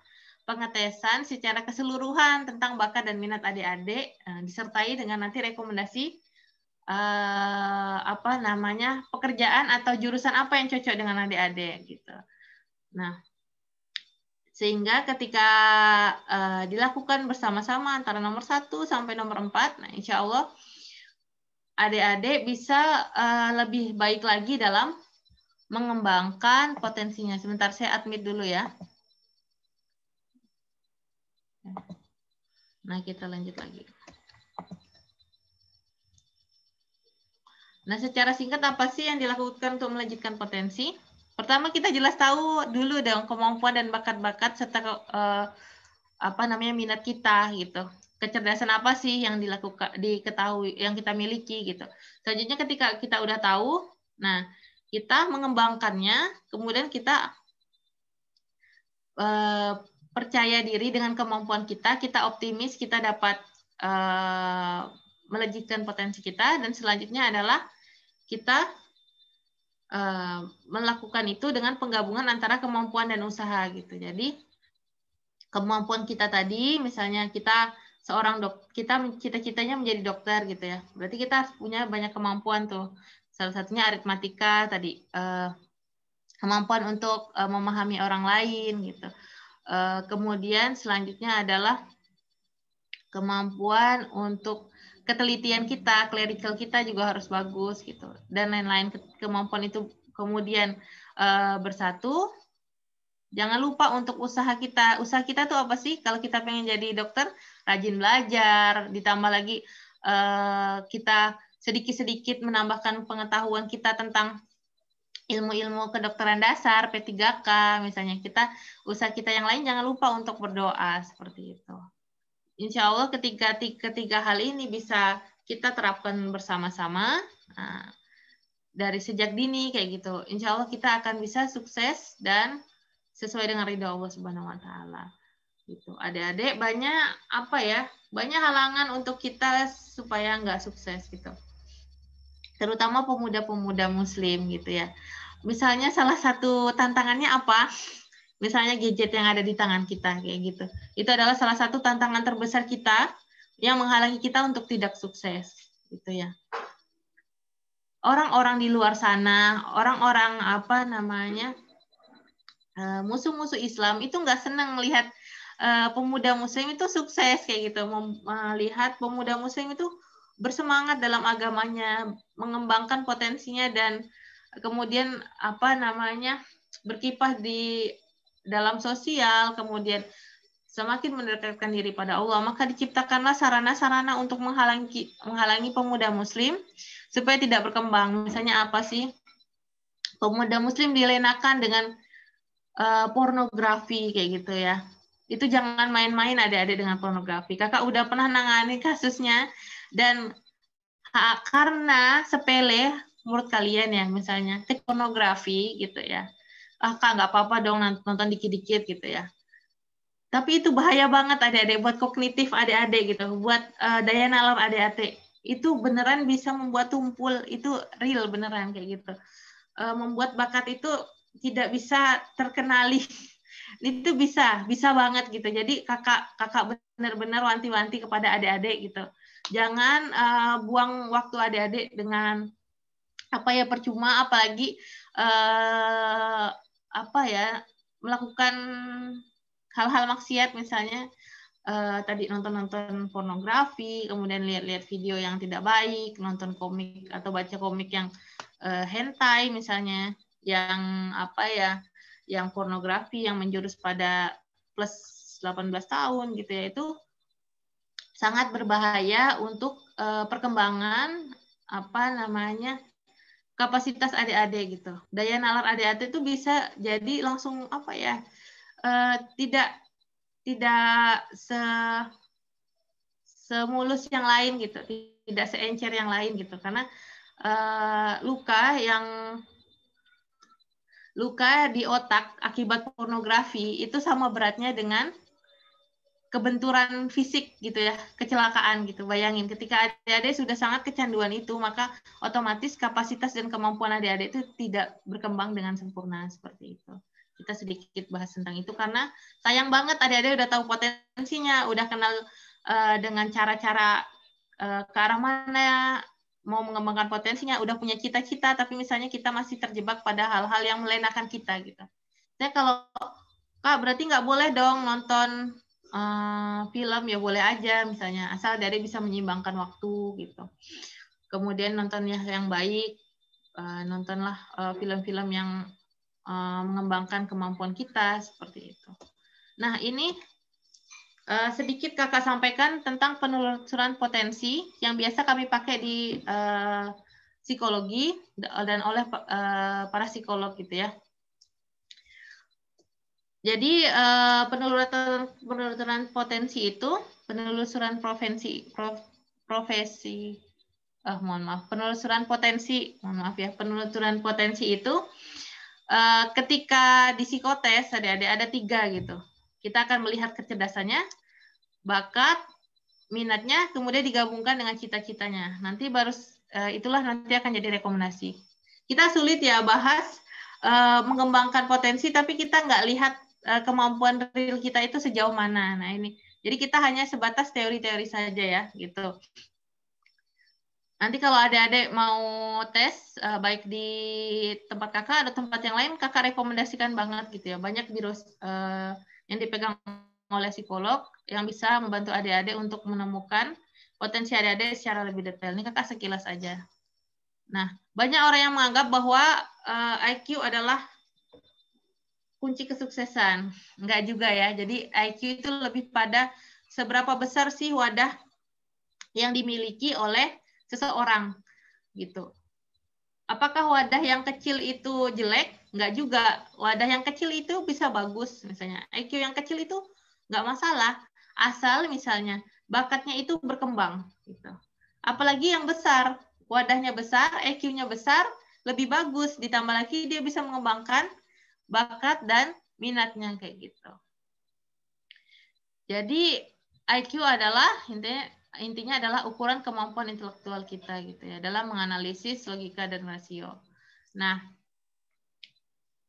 pengetesan secara keseluruhan tentang bakat dan minat adik-adik, disertai dengan nanti rekomendasi pekerjaan atau jurusan apa yang cocok dengan adik-adik gitu. Nah, sehingga ketika dilakukan bersama-sama antara nomor 1 sampai nomor 4, nah insya Allah adik-adik bisa lebih baik lagi dalam mengembangkan potensinya. Sebentar saya admit dulu ya. Nah, kita lanjut lagi. Nah, secara singkat apa sih yang dilakukan untuk melanjutkan potensi? Pertama, kita jelas tahu dulu dong kemampuan dan bakat-bakat serta minat kita gitu. Kecerdasan apa sih yang diketahui, yang kita miliki gitu. Selanjutnya ketika kita udah tahu, nah kita mengembangkannya, kemudian kita percaya diri dengan kemampuan kita optimis, kita dapat melejitkan potensi kita, dan selanjutnya adalah kita melakukan itu dengan penggabungan antara kemampuan dan usaha gitu. Jadi kemampuan kita tadi, misalnya kita cita-citanya menjadi dokter gitu ya, berarti kita punya banyak kemampuan tuh. Salah satunya aritmatika tadi, kemampuan untuk memahami orang lain gitu. Kemudian selanjutnya adalah kemampuan untuk ketelitian kita, clerical kita juga harus bagus gitu, dan lain-lain. Kemampuan itu kemudian bersatu. Jangan lupa untuk usaha kita. Usaha kita tuh apa sih? Kalau kita pengen jadi dokter, rajin belajar, ditambah lagi kita sedikit-sedikit menambahkan pengetahuan kita tentang ilmu-ilmu kedokteran dasar, P3K, misalnya usaha kita yang lain jangan lupa untuk berdoa, seperti itu. Insya Allah ketiga hal ini bisa kita terapkan bersama-sama dari sejak dini kayak gitu. Insya Allah kita akan bisa sukses dan sesuai dengan ridha Allah Subhanahu Wa Taala. Gitu. Adik-adik banyak halangan untuk kita supaya nggak sukses gitu. Terutama pemuda-pemuda Muslim gitu ya. Misalnya salah satu tantangannya apa? Misalnya gadget yang ada di tangan kita kayak gitu. Itu adalah salah satu tantangan terbesar kita yang menghalangi kita untuk tidak sukses gitu ya. Orang-orang di luar sana, orang-orang musuh-musuh Islam itu nggak senang melihat pemuda Muslim itu sukses kayak gitu. Melihat pemuda Muslim itu bersemangat dalam agamanya, mengembangkan potensinya, dan kemudian berkiprah di dalam sosial, kemudian semakin mendekatkan diri pada Allah, maka diciptakanlah sarana-sarana untuk menghalangi pemuda Muslim supaya tidak berkembang. Misalnya apa sih? Pemuda Muslim dilenakan dengan pornografi kayak gitu ya. Itu jangan main-main adik-adik dengan pornografi. Kakak udah pernah nangani kasusnya, dan karena sepele menurut kalian ya, misalnya pornografi gitu ya. Kak nggak apa-apa dong nonton dikit-dikit gitu ya. Tapi itu bahaya banget adik-adik buat kognitif adik-adik gitu, buat daya nalar adik-adik. Itu beneran bisa membuat tumpul, itu real beneran kayak gitu. Membuat bakat itu tidak bisa terkenali. Itu bisa banget gitu. Jadi kakak benar-benar wanti-wanti kepada adik-adik gitu. Jangan buang waktu adik-adik dengan percuma, apalagi melakukan hal-hal maksiat, misalnya tadi nonton pornografi, kemudian lihat-lihat video yang tidak baik, nonton komik atau baca komik yang hentai misalnya, yang yang pornografi yang menjurus pada plus 18 tahun gitu ya, itu sangat berbahaya untuk perkembangan kapasitas adik-adik gitu. Daya nalar adik-adik itu bisa jadi langsung tidak semulus yang lain gitu, tidak seencer yang lain gitu, karena luka di otak akibat pornografi itu sama beratnya dengan kebenturan fisik gitu ya, kecelakaan gitu. Bayangin ketika adik-adik sudah sangat kecanduan itu, maka otomatis kapasitas dan kemampuan adik-adik itu tidak berkembang dengan sempurna seperti itu. Kita sedikit bahas tentang itu karena sayang banget adik-adik udah tahu potensinya, udah kenal dengan cara-cara ke arah mana mau mengembangkan potensinya, udah punya cita-cita, tapi misalnya kita masih terjebak pada hal-hal yang melenakan kita gitu. Jadi kalau Kak berarti nggak boleh dong nonton film, ya boleh aja misalnya, asal dari bisa menyeimbangkan waktu gitu. Kemudian nontonnya yang baik, nontonlah film-film yang mengembangkan kemampuan kita seperti itu. Nah ini sedikit kakak sampaikan tentang penelusuran potensi yang biasa kami pakai di psikologi dan oleh para psikolog gitu ya. Jadi penelusuran potensi itu penelusuran penelusuran potensi itu ketika di psikotes ada 3 gitu. Kita akan melihat kecerdasannya, bakat, minatnya, kemudian digabungkan dengan cita-citanya. Nanti baru itulah nanti akan jadi rekomendasi. Kita sulit ya bahas mengembangkan potensi, tapi kita nggak lihat kemampuan real kita itu sejauh mana. Nah ini, jadi kita hanya sebatas teori-teori saja ya, gitu. Nanti kalau adik-adik mau tes, baik di tempat kakak atau tempat yang lain, kakak rekomendasikan banget gitu ya. Banyak biro yang dipegang oleh psikolog yang bisa membantu adik-adik untuk menemukan potensi adik-adik secara lebih detail. Ini kakak sekilas aja. Nah, banyak orang yang menganggap bahwa IQ adalah kunci kesuksesan. Enggak juga ya. Jadi IQ itu lebih pada seberapa besar sih wadah yang dimiliki oleh seseorang gitu. Apakah wadah yang kecil itu jelek? Enggak juga. Wadah yang kecil itu bisa bagus. Misalnya IQ yang kecil itu enggak masalah. Asal misalnya bakatnya itu berkembang. Gitu. Apalagi yang besar. Wadahnya besar, IQ-nya besar, lebih bagus. Ditambah lagi dia bisa mengembangkan bakat dan minatnya kayak gitu. Jadi IQ adalah intinya adalah ukuran kemampuan intelektual kita gitu ya dalam menganalisis logika dan rasio. Nah,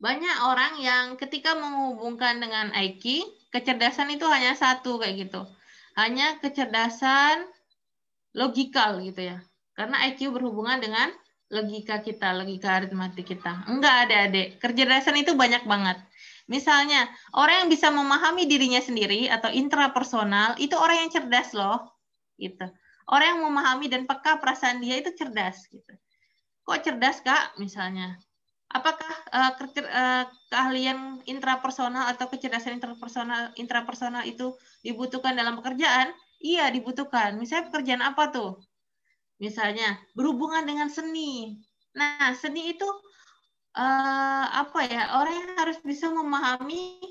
banyak orang yang ketika menghubungkan dengan IQ, kecerdasan itu hanya satu kayak gitu. Hanya kecerdasan logikal gitu ya. Karena IQ berhubungan dengan logika kita, logika aritmatik kita. Enggak, adik-adik. Kecerdasan itu banyak banget. Misalnya, orang yang bisa memahami dirinya sendiri atau intrapersonal, itu orang yang cerdas loh. Gitu. Orang yang memahami dan peka perasaan dia itu cerdas. Gitu. Kok cerdas, Kak? Misalnya. Apakah keahlian intrapersonal atau kecerdasan intrapersonal itu dibutuhkan dalam pekerjaan? Iya, dibutuhkan. Misalnya pekerjaan apa tuh? Misalnya berhubungan dengan seni. Nah, seni itu apa ya? Orang yang harus bisa memahami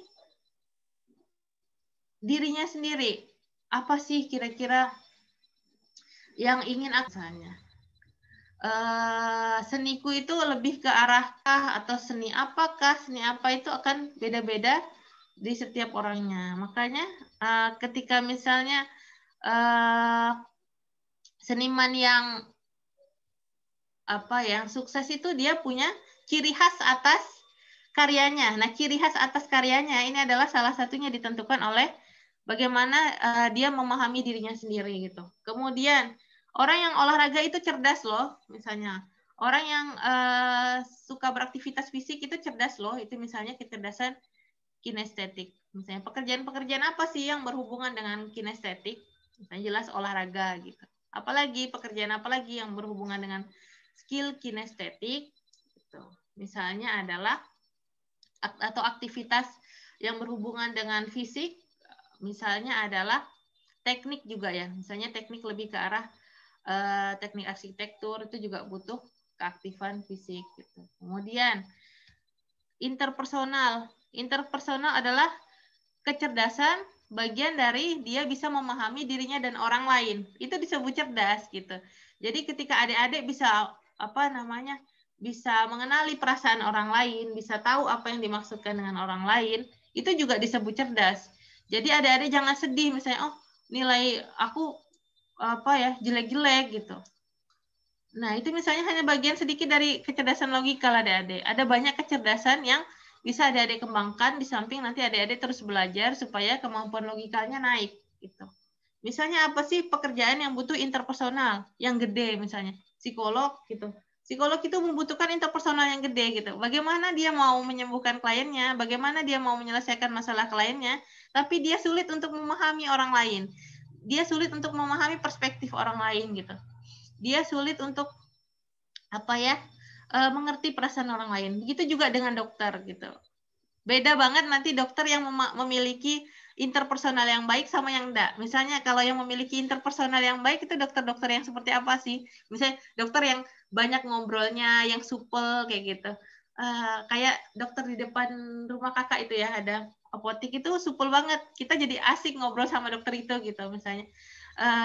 dirinya sendiri. Apa sih kira-kira yang ingin misalnya? Seniku itu lebih ke arahkah atau seni apakah? Seni apa itu akan beda-beda di setiap orangnya. Makanya ketika misalnya seniman yang sukses itu dia punya ciri khas atas karyanya. Nah, ciri khas atas karyanya ini adalah salah satunya ditentukan oleh bagaimana dia memahami dirinya sendiri gitu. Kemudian orang yang olahraga itu cerdas loh, misalnya. Orang yang suka beraktivitas fisik itu cerdas loh, itu misalnya kecerdasan kinestetik. Misalnya pekerjaan-pekerjaan apa sih yang berhubungan dengan kinestetik? Misalnya jelas olahraga gitu. Apalagi pekerjaan apalagi yang berhubungan dengan skill kinestetik gitu. Misalnya adalah atau aktivitas yang berhubungan dengan fisik, misalnya adalah teknik juga ya. Misalnya teknik lebih ke arah teknik arsitektur itu juga butuh keaktifan fisik gitu. Kemudian interpersonal adalah kecerdasan bagian dari dia bisa memahami dirinya dan orang lain. Itu disebut cerdas gitu. Jadi ketika adik-adik bisa bisa mengenali perasaan orang lain, bisa tahu apa yang dimaksudkan dengan orang lain, itu juga disebut cerdas. Jadi adik-adik jangan sedih misalnya, oh nilai aku jelek-jelek gitu. Nah, itu misalnya hanya bagian sedikit dari kecerdasan logika lah adik-adik. Ada banyak kecerdasan yang bisa adik-adik kembangkan di samping nanti adik-adik terus belajar supaya kemampuan logikanya naik gitu. Misalnya apa sih pekerjaan yang butuh interpersonal yang gede misalnya psikolog gitu. Psikolog itu membutuhkan interpersonal yang gede gitu. Bagaimana dia mau menyembuhkan kliennya, bagaimana dia mau menyelesaikan masalah kliennya, tapi dia sulit untuk memahami orang lain. Dia sulit untuk memahami perspektif orang lain gitu. Dia sulit untuk mengerti perasaan orang lain. Begitu juga dengan dokter gitu. Beda banget nanti dokter yang memiliki interpersonal yang baik sama yang enggak. Misalnya kalau yang memiliki interpersonal yang baik itu dokter-dokter yang seperti apa sih? Misalnya dokter yang banyak ngobrolnya, yang supel kayak gitu. Kayak dokter di depan rumah kakak itu ya, ada apotek itu supel banget. Kita jadi asik ngobrol sama dokter itu gitu misalnya.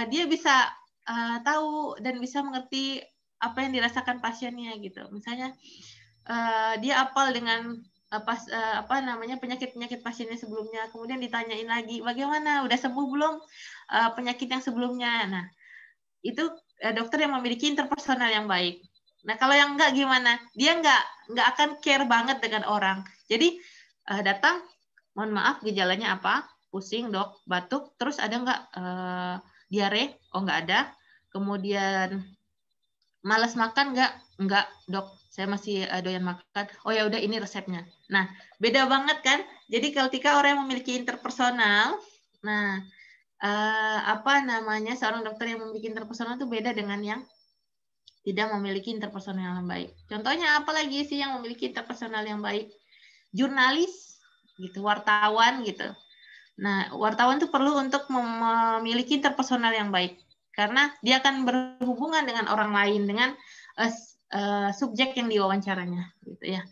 Dia bisa tahu dan bisa mengerti apa yang dirasakan pasiennya gitu. Misalnya dia apal dengan penyakit-penyakit pasiennya sebelumnya, kemudian ditanyain lagi bagaimana, udah sembuh belum penyakit yang sebelumnya. Nah, itu dokter yang memiliki interpersonal yang baik. Nah, kalau yang enggak gimana? Dia enggak akan care banget dengan orang. Jadi datang, mohon maaf gejalanya apa? Pusing, Dok, batuk, terus ada enggak diare? Oh, enggak ada. Kemudian malas makan enggak, Dok. Saya masih doyan makan. Oh ya udah ini resepnya. Nah, beda banget kan? Jadi ketika orang yang memiliki interpersonal, nah seorang dokter yang memiliki interpersonal itu beda dengan yang tidak memiliki interpersonal yang baik. Contohnya apa lagi sih yang memiliki interpersonal yang baik? Jurnalis gitu, wartawan gitu. Nah, wartawan itu perlu untuk memiliki interpersonal yang baik karena dia akan berhubungan dengan orang lain, dengan subjek yang diwawancaranya gitu ya.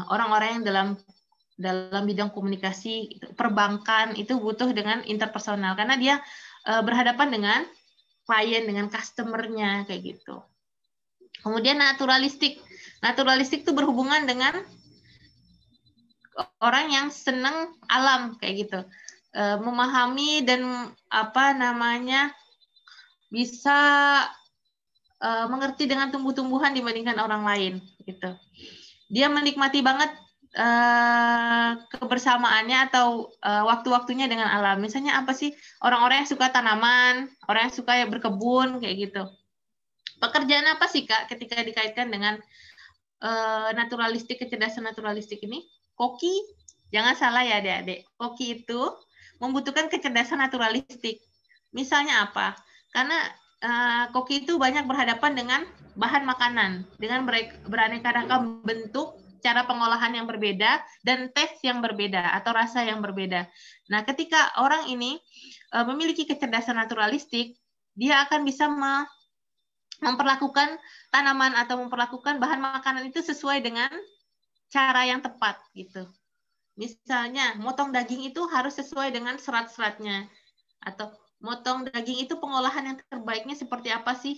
Orang-orang yang dalam bidang komunikasi, perbankan itu butuh dengan interpersonal karena dia berhadapan dengan klien, dengan customer-nya kayak gitu. Kemudian naturalistik itu berhubungan dengan orang yang senang alam kayak gitu, memahami dan bisa mengerti dengan tumbuh-tumbuhan dibandingkan orang lain gitu. Dia menikmati banget kebersamaannya atau waktu-waktunya dengan alam. Misalnya apa sih orang-orang yang suka tanaman, orang yang suka berkebun kayak gitu. Pekerjaan apa sih Kak ketika dikaitkan dengan kecerdasan naturalistik ini? Koki, jangan salah ya adik-adik. Koki itu membutuhkan kecerdasan naturalistik. Misalnya apa? Karena koki itu banyak berhadapan dengan bahan makanan, dengan beraneka ragam bentuk, cara pengolahan yang berbeda, dan tes yang berbeda atau rasa yang berbeda. Nah, ketika orang ini memiliki kecerdasan naturalistik, dia akan bisa memperlakukan tanaman atau memperlakukan bahan makanan itu sesuai dengan cara yang tepat gitu. Misalnya, motong daging itu harus sesuai dengan serat-seratnya. Atau motong daging itu pengolahan yang terbaiknya seperti apa sih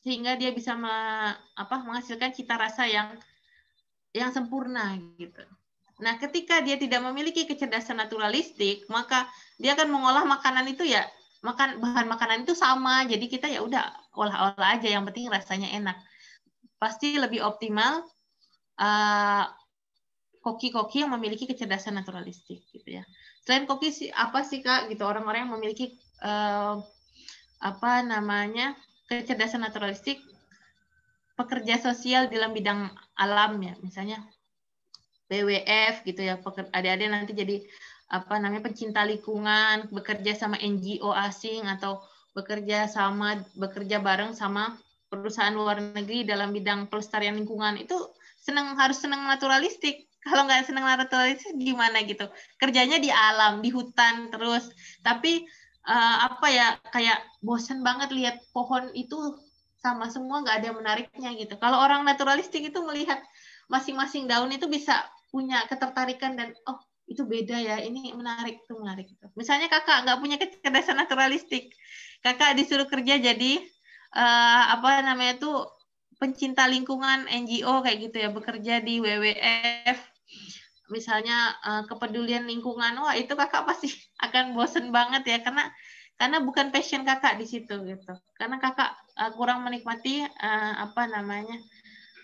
sehingga dia bisa menghasilkan cita rasa yang sempurna gitu. Nah, ketika dia tidak memiliki kecerdasan naturalistik, maka dia akan mengolah makanan itu ya bahan makanan itu sama. Jadi kita ya udah olah-olah aja, yang penting rasanya enak. Pasti lebih optimal koki-koki yang memiliki kecerdasan naturalistik gitu ya. Selain koki apa sih Kak gitu orang-orang yang memiliki kecerdasan naturalistik, pekerja sosial dalam bidang alam ya, misalnya WWF gitu ya, adik-adik nanti jadi pencinta lingkungan, bekerja sama NGO asing atau bekerja bareng sama perusahaan luar negeri dalam bidang pelestarian lingkungan, itu harus senang naturalistik. Kalau nggak senang naturalistik gimana gitu? Kerjanya di alam, di hutan terus, tapi kayak bosan banget lihat pohon itu sama semua, nggak ada yang menariknya gitu. Kalau orang naturalistik itu melihat masing-masing daun itu bisa punya ketertarikan dan oh itu beda ya, ini menarik, itu menarik. Misalnya kakak nggak punya kecerdasan naturalistik, kakak disuruh kerja jadi apa namanya tuh pencinta lingkungan NGO kayak gitu ya, bekerja di WWF, misalnya kepedulian lingkungan, wah itu kakak pasti akan bosen banget ya, karena bukan passion kakak di situ gitu, karena kakak kurang menikmati apa namanya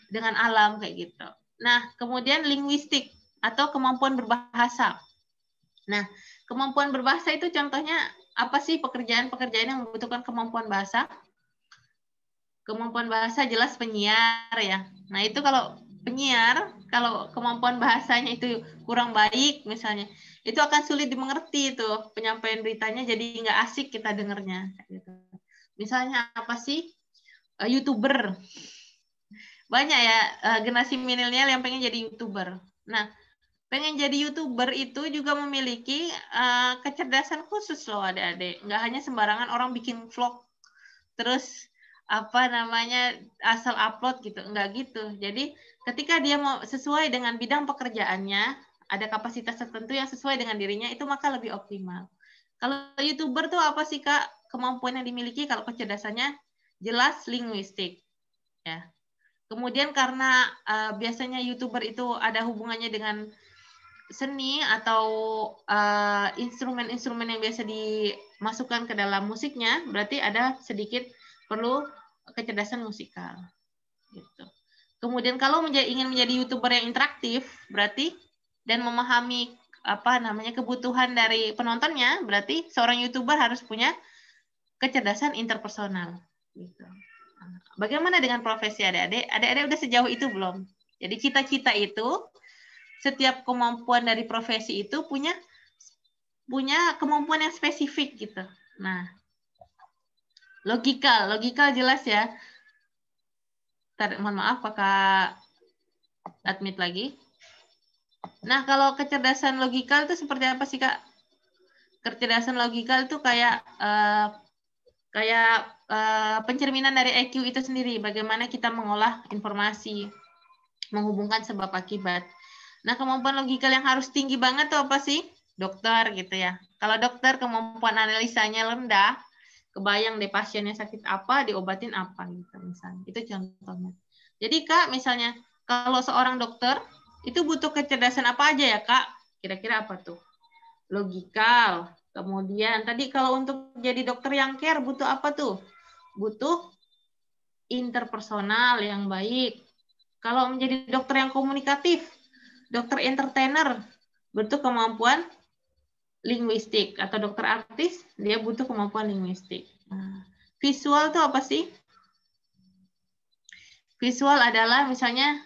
dengan alam kayak gitu. Nah, kemudian linguistik atau kemampuan berbahasa. Nah, kemampuan berbahasa itu contohnya apa sih pekerjaan-pekerjaan yang membutuhkan kemampuan bahasa? Kemampuan bahasa jelas penyiar ya. Nah, itu kalau penyiar, kalau kemampuan bahasanya itu kurang baik misalnya, itu akan sulit dimengerti itu penyampaian beritanya, jadi nggak asik kita dengernya. Gitu. Misalnya apa sih? YouTuber. Banyak ya generasi milenial yang pengen jadi YouTuber. Nah, pengen jadi YouTuber itu juga memiliki kecerdasan khusus loh adik-adik. Nggak hanya sembarangan orang bikin vlog, terus apa namanya asal upload gitu. Nggak gitu. Jadi ketika dia mau sesuai dengan bidang pekerjaannya, ada kapasitas tertentu yang sesuai dengan dirinya, itu maka lebih optimal. Kalau YouTuber tuh apa sih Kak? Kemampuan yang dimiliki kalau kecerdasannya jelas linguistik. Ya. Kemudian karena biasanya YouTuber itu ada hubungannya dengan seni atau instrumen-instrumen yang biasa dimasukkan ke dalam musiknya, berarti ada sedikit perlu kecerdasan musikal. Gitu. Kemudian kalau ingin menjadi YouTuber yang interaktif, berarti dan memahami apa namanya kebutuhan dari penontonnya, berarti seorang YouTuber harus punya kecerdasan interpersonal. Gitu. Bagaimana dengan profesi adik-adik? Adik-adik udah sejauh itu belum? Jadi cita-cita itu, setiap kemampuan dari profesi itu punya kemampuan yang spesifik gitu. Nah, logikal jelas ya. Mohon maaf, Kakak admit lagi. Nah, kalau kecerdasan logikal itu seperti apa sih, Kak? Kecerdasan logikal itu kayak pencerminan dari IQ itu sendiri, bagaimana kita mengolah informasi, menghubungkan sebab akibat. Nah, kemampuan logikal yang harus tinggi banget tuh apa sih? Dokter gitu ya. Kalau dokter kemampuan analisanya rendah, kebayang deh pasiennya sakit apa, diobatin apa gitu misalnya. Itu contohnya. Jadi Kak, misalnya kalau seorang dokter itu butuh kecerdasan apa aja ya Kak? Kira-kira apa tuh? Logikal. Kemudian tadi kalau untuk jadi dokter yang care butuh apa tuh? Butuh interpersonal yang baik. Kalau menjadi dokter yang komunikatif, dokter entertainer, butuh kemampuan linguistik. Atau dokter artis, dia butuh kemampuan linguistik. Nah, visual itu apa sih? Visual adalah misalnya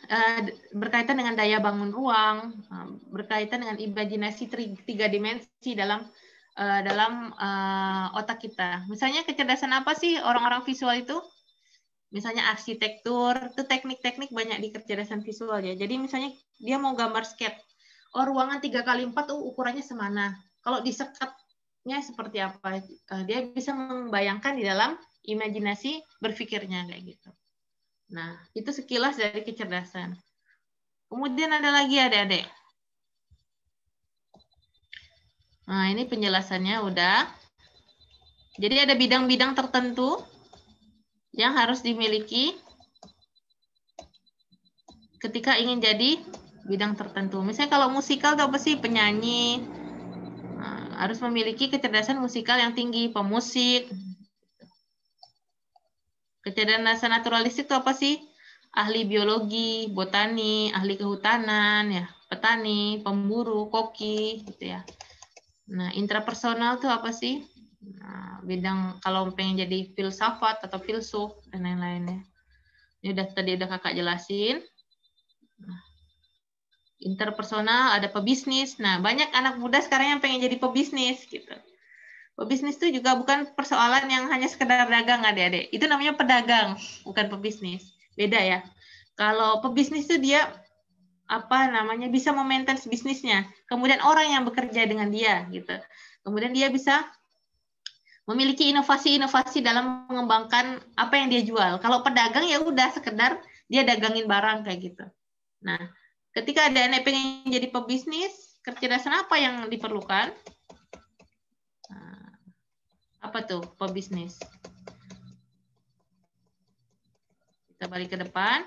berkaitan dengan daya bangun ruang, berkaitan dengan imajinasi tiga dimensi dalam otak kita. Misalnya kecerdasan apa sih orang-orang visual itu? Misalnya arsitektur, itu teknik-teknik banyak di kecerdasan visual ya. Jadi misalnya dia mau gambar sketch, ruangan 3x4 tuh ukurannya semana. Kalau disekatnya seperti apa? Dia bisa membayangkan di dalam imajinasi berpikirnya kayak gitu. Nah, itu sekilas dari kecerdasan. Kemudian ada lagi adik-adik. Nah, ini penjelasannya udah. Jadi ada bidang-bidang tertentu yang harus dimiliki ketika ingin jadi bidang tertentu. Misalnya kalau musikal itu apa sih? Penyanyi. Nah, harus memiliki kecerdasan musikal yang tinggi, pemusik. Kecerdasan naturalistik itu apa sih? Ahli biologi, botani, ahli kehutanan, ya, petani, pemburu, koki, gitu ya. Nah, intrapersonal itu apa sih? Nah, bidang kalau pengen jadi filsafat atau filsuf dan lain-lainnya. Ini tadi udah kakak jelasin. Nah, interpersonal ada pebisnis. Nah, banyak anak muda sekarang yang pengen jadi pebisnis gitu. Pebisnis itu juga bukan persoalan yang hanya sekedar dagang adik-adik. Itu namanya pedagang, bukan pebisnis. Beda ya. Kalau pebisnis itu dia bisa memaintain bisnisnya. Kemudian orang yang bekerja dengan dia gitu. Kemudian dia bisa memiliki inovasi-inovasi dalam mengembangkan apa yang dia jual. Kalau pedagang ya udah sekedar dia dagangin barang kayak gitu. Nah, ketika ada anak pengen jadi pebisnis, kecerdasan apa yang diperlukan? Nah, apa tuh pebisnis? Kita balik ke depan.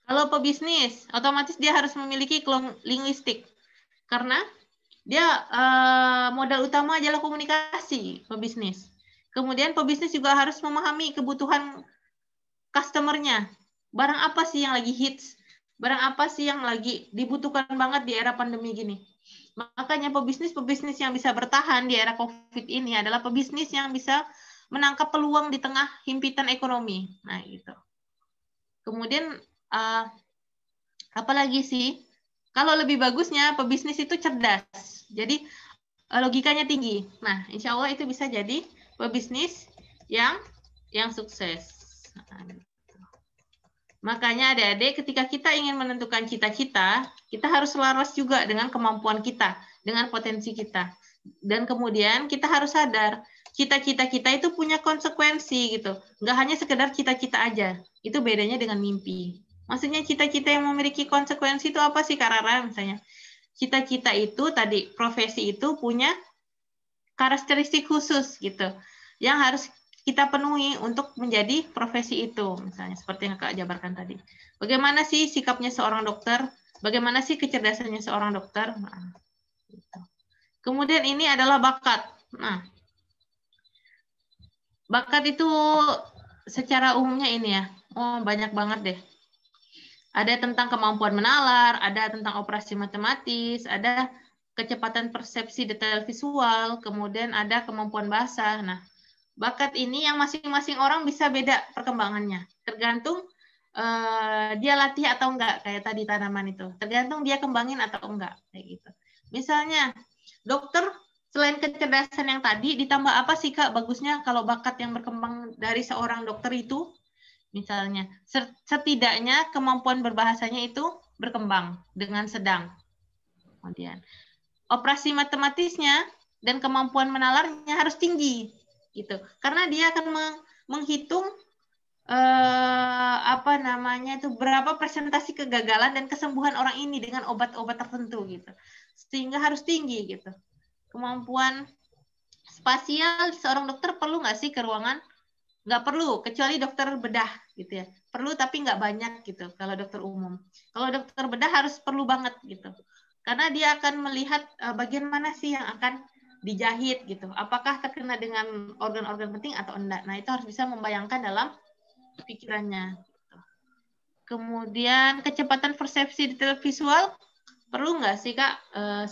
Kalau pebisnis, otomatis dia harus memiliki linguistik. Karena dia modal utama adalah komunikasi pebisnis. Kemudian pebisnis juga harus memahami kebutuhan customer-nya. Barang apa sih yang lagi hits? Barang apa sih yang lagi dibutuhkan banget di era pandemi gini? Makanya pebisnis yang bisa bertahan di era COVID ini adalah pebisnis yang bisa menangkap peluang di tengah himpitan ekonomi. Nah, gitu. Kemudian apalagi sih? Kalau lebih bagusnya pebisnis itu cerdas. Jadi logikanya tinggi. Nah, insya Allah itu bisa jadi pebisnis yang sukses. Nah, makanya adik-adik ketika kita ingin menentukan cita-cita, kita harus selaras juga dengan kemampuan kita, dengan potensi kita. Dan kemudian kita harus sadar, cita-cita kita itu punya konsekuensi gitu. Nggak hanya sekedar cita-cita aja. Itu bedanya dengan mimpi. Maksudnya cita-cita yang memiliki konsekuensi itu apa sih, Kak Rara? Misalnya, cita-cita itu tadi, profesi itu punya karakteristik khusus gitu, yang harus kita penuhi untuk menjadi profesi itu. Misalnya seperti yang Kak jabarkan tadi. Bagaimana sih sikapnya seorang dokter? Bagaimana sih kecerdasannya seorang dokter? Nah, gitu. Kemudian ini adalah bakat. Nah, bakat itu secara umumnya ini ya, banyak banget deh. Ada tentang kemampuan menalar, ada tentang operasi matematis, ada kecepatan persepsi detail visual, kemudian ada kemampuan bahasa. Nah, bakat ini yang masing-masing orang bisa beda perkembangannya, tergantung dia latih atau enggak, kayak tadi tanaman itu. Tergantung dia kembangin atau enggak, kayak gitu. Misalnya, dokter selain kecerdasan yang tadi, ditambah apa sih Kak bagusnya kalau bakat yang berkembang dari seorang dokter itu? Misalnya, setidaknya kemampuan berbahasanya itu berkembang dengan sedang. Kemudian, operasi matematisnya dan kemampuan menalarnya harus tinggi, gitu. Karena dia akan menghitung berapa presentasi kegagalan dan kesembuhan orang ini dengan obat-obat tertentu, gitu. Sehingga harus tinggi, gitu. Kemampuan spasial seorang dokter perlu nggak sih ke ruangan? Nggak perlu, kecuali dokter bedah gitu ya. Perlu tapi nggak banyak gitu kalau dokter umum. Kalau dokter bedah harus perlu banget gitu. Karena dia akan melihat bagian mana sih yang akan dijahit gitu. Apakah terkena dengan organ-organ penting atau enggak. Nah, itu harus bisa membayangkan dalam pikirannya. Kemudian kecepatan persepsi detail visual perlu nggak sih Kak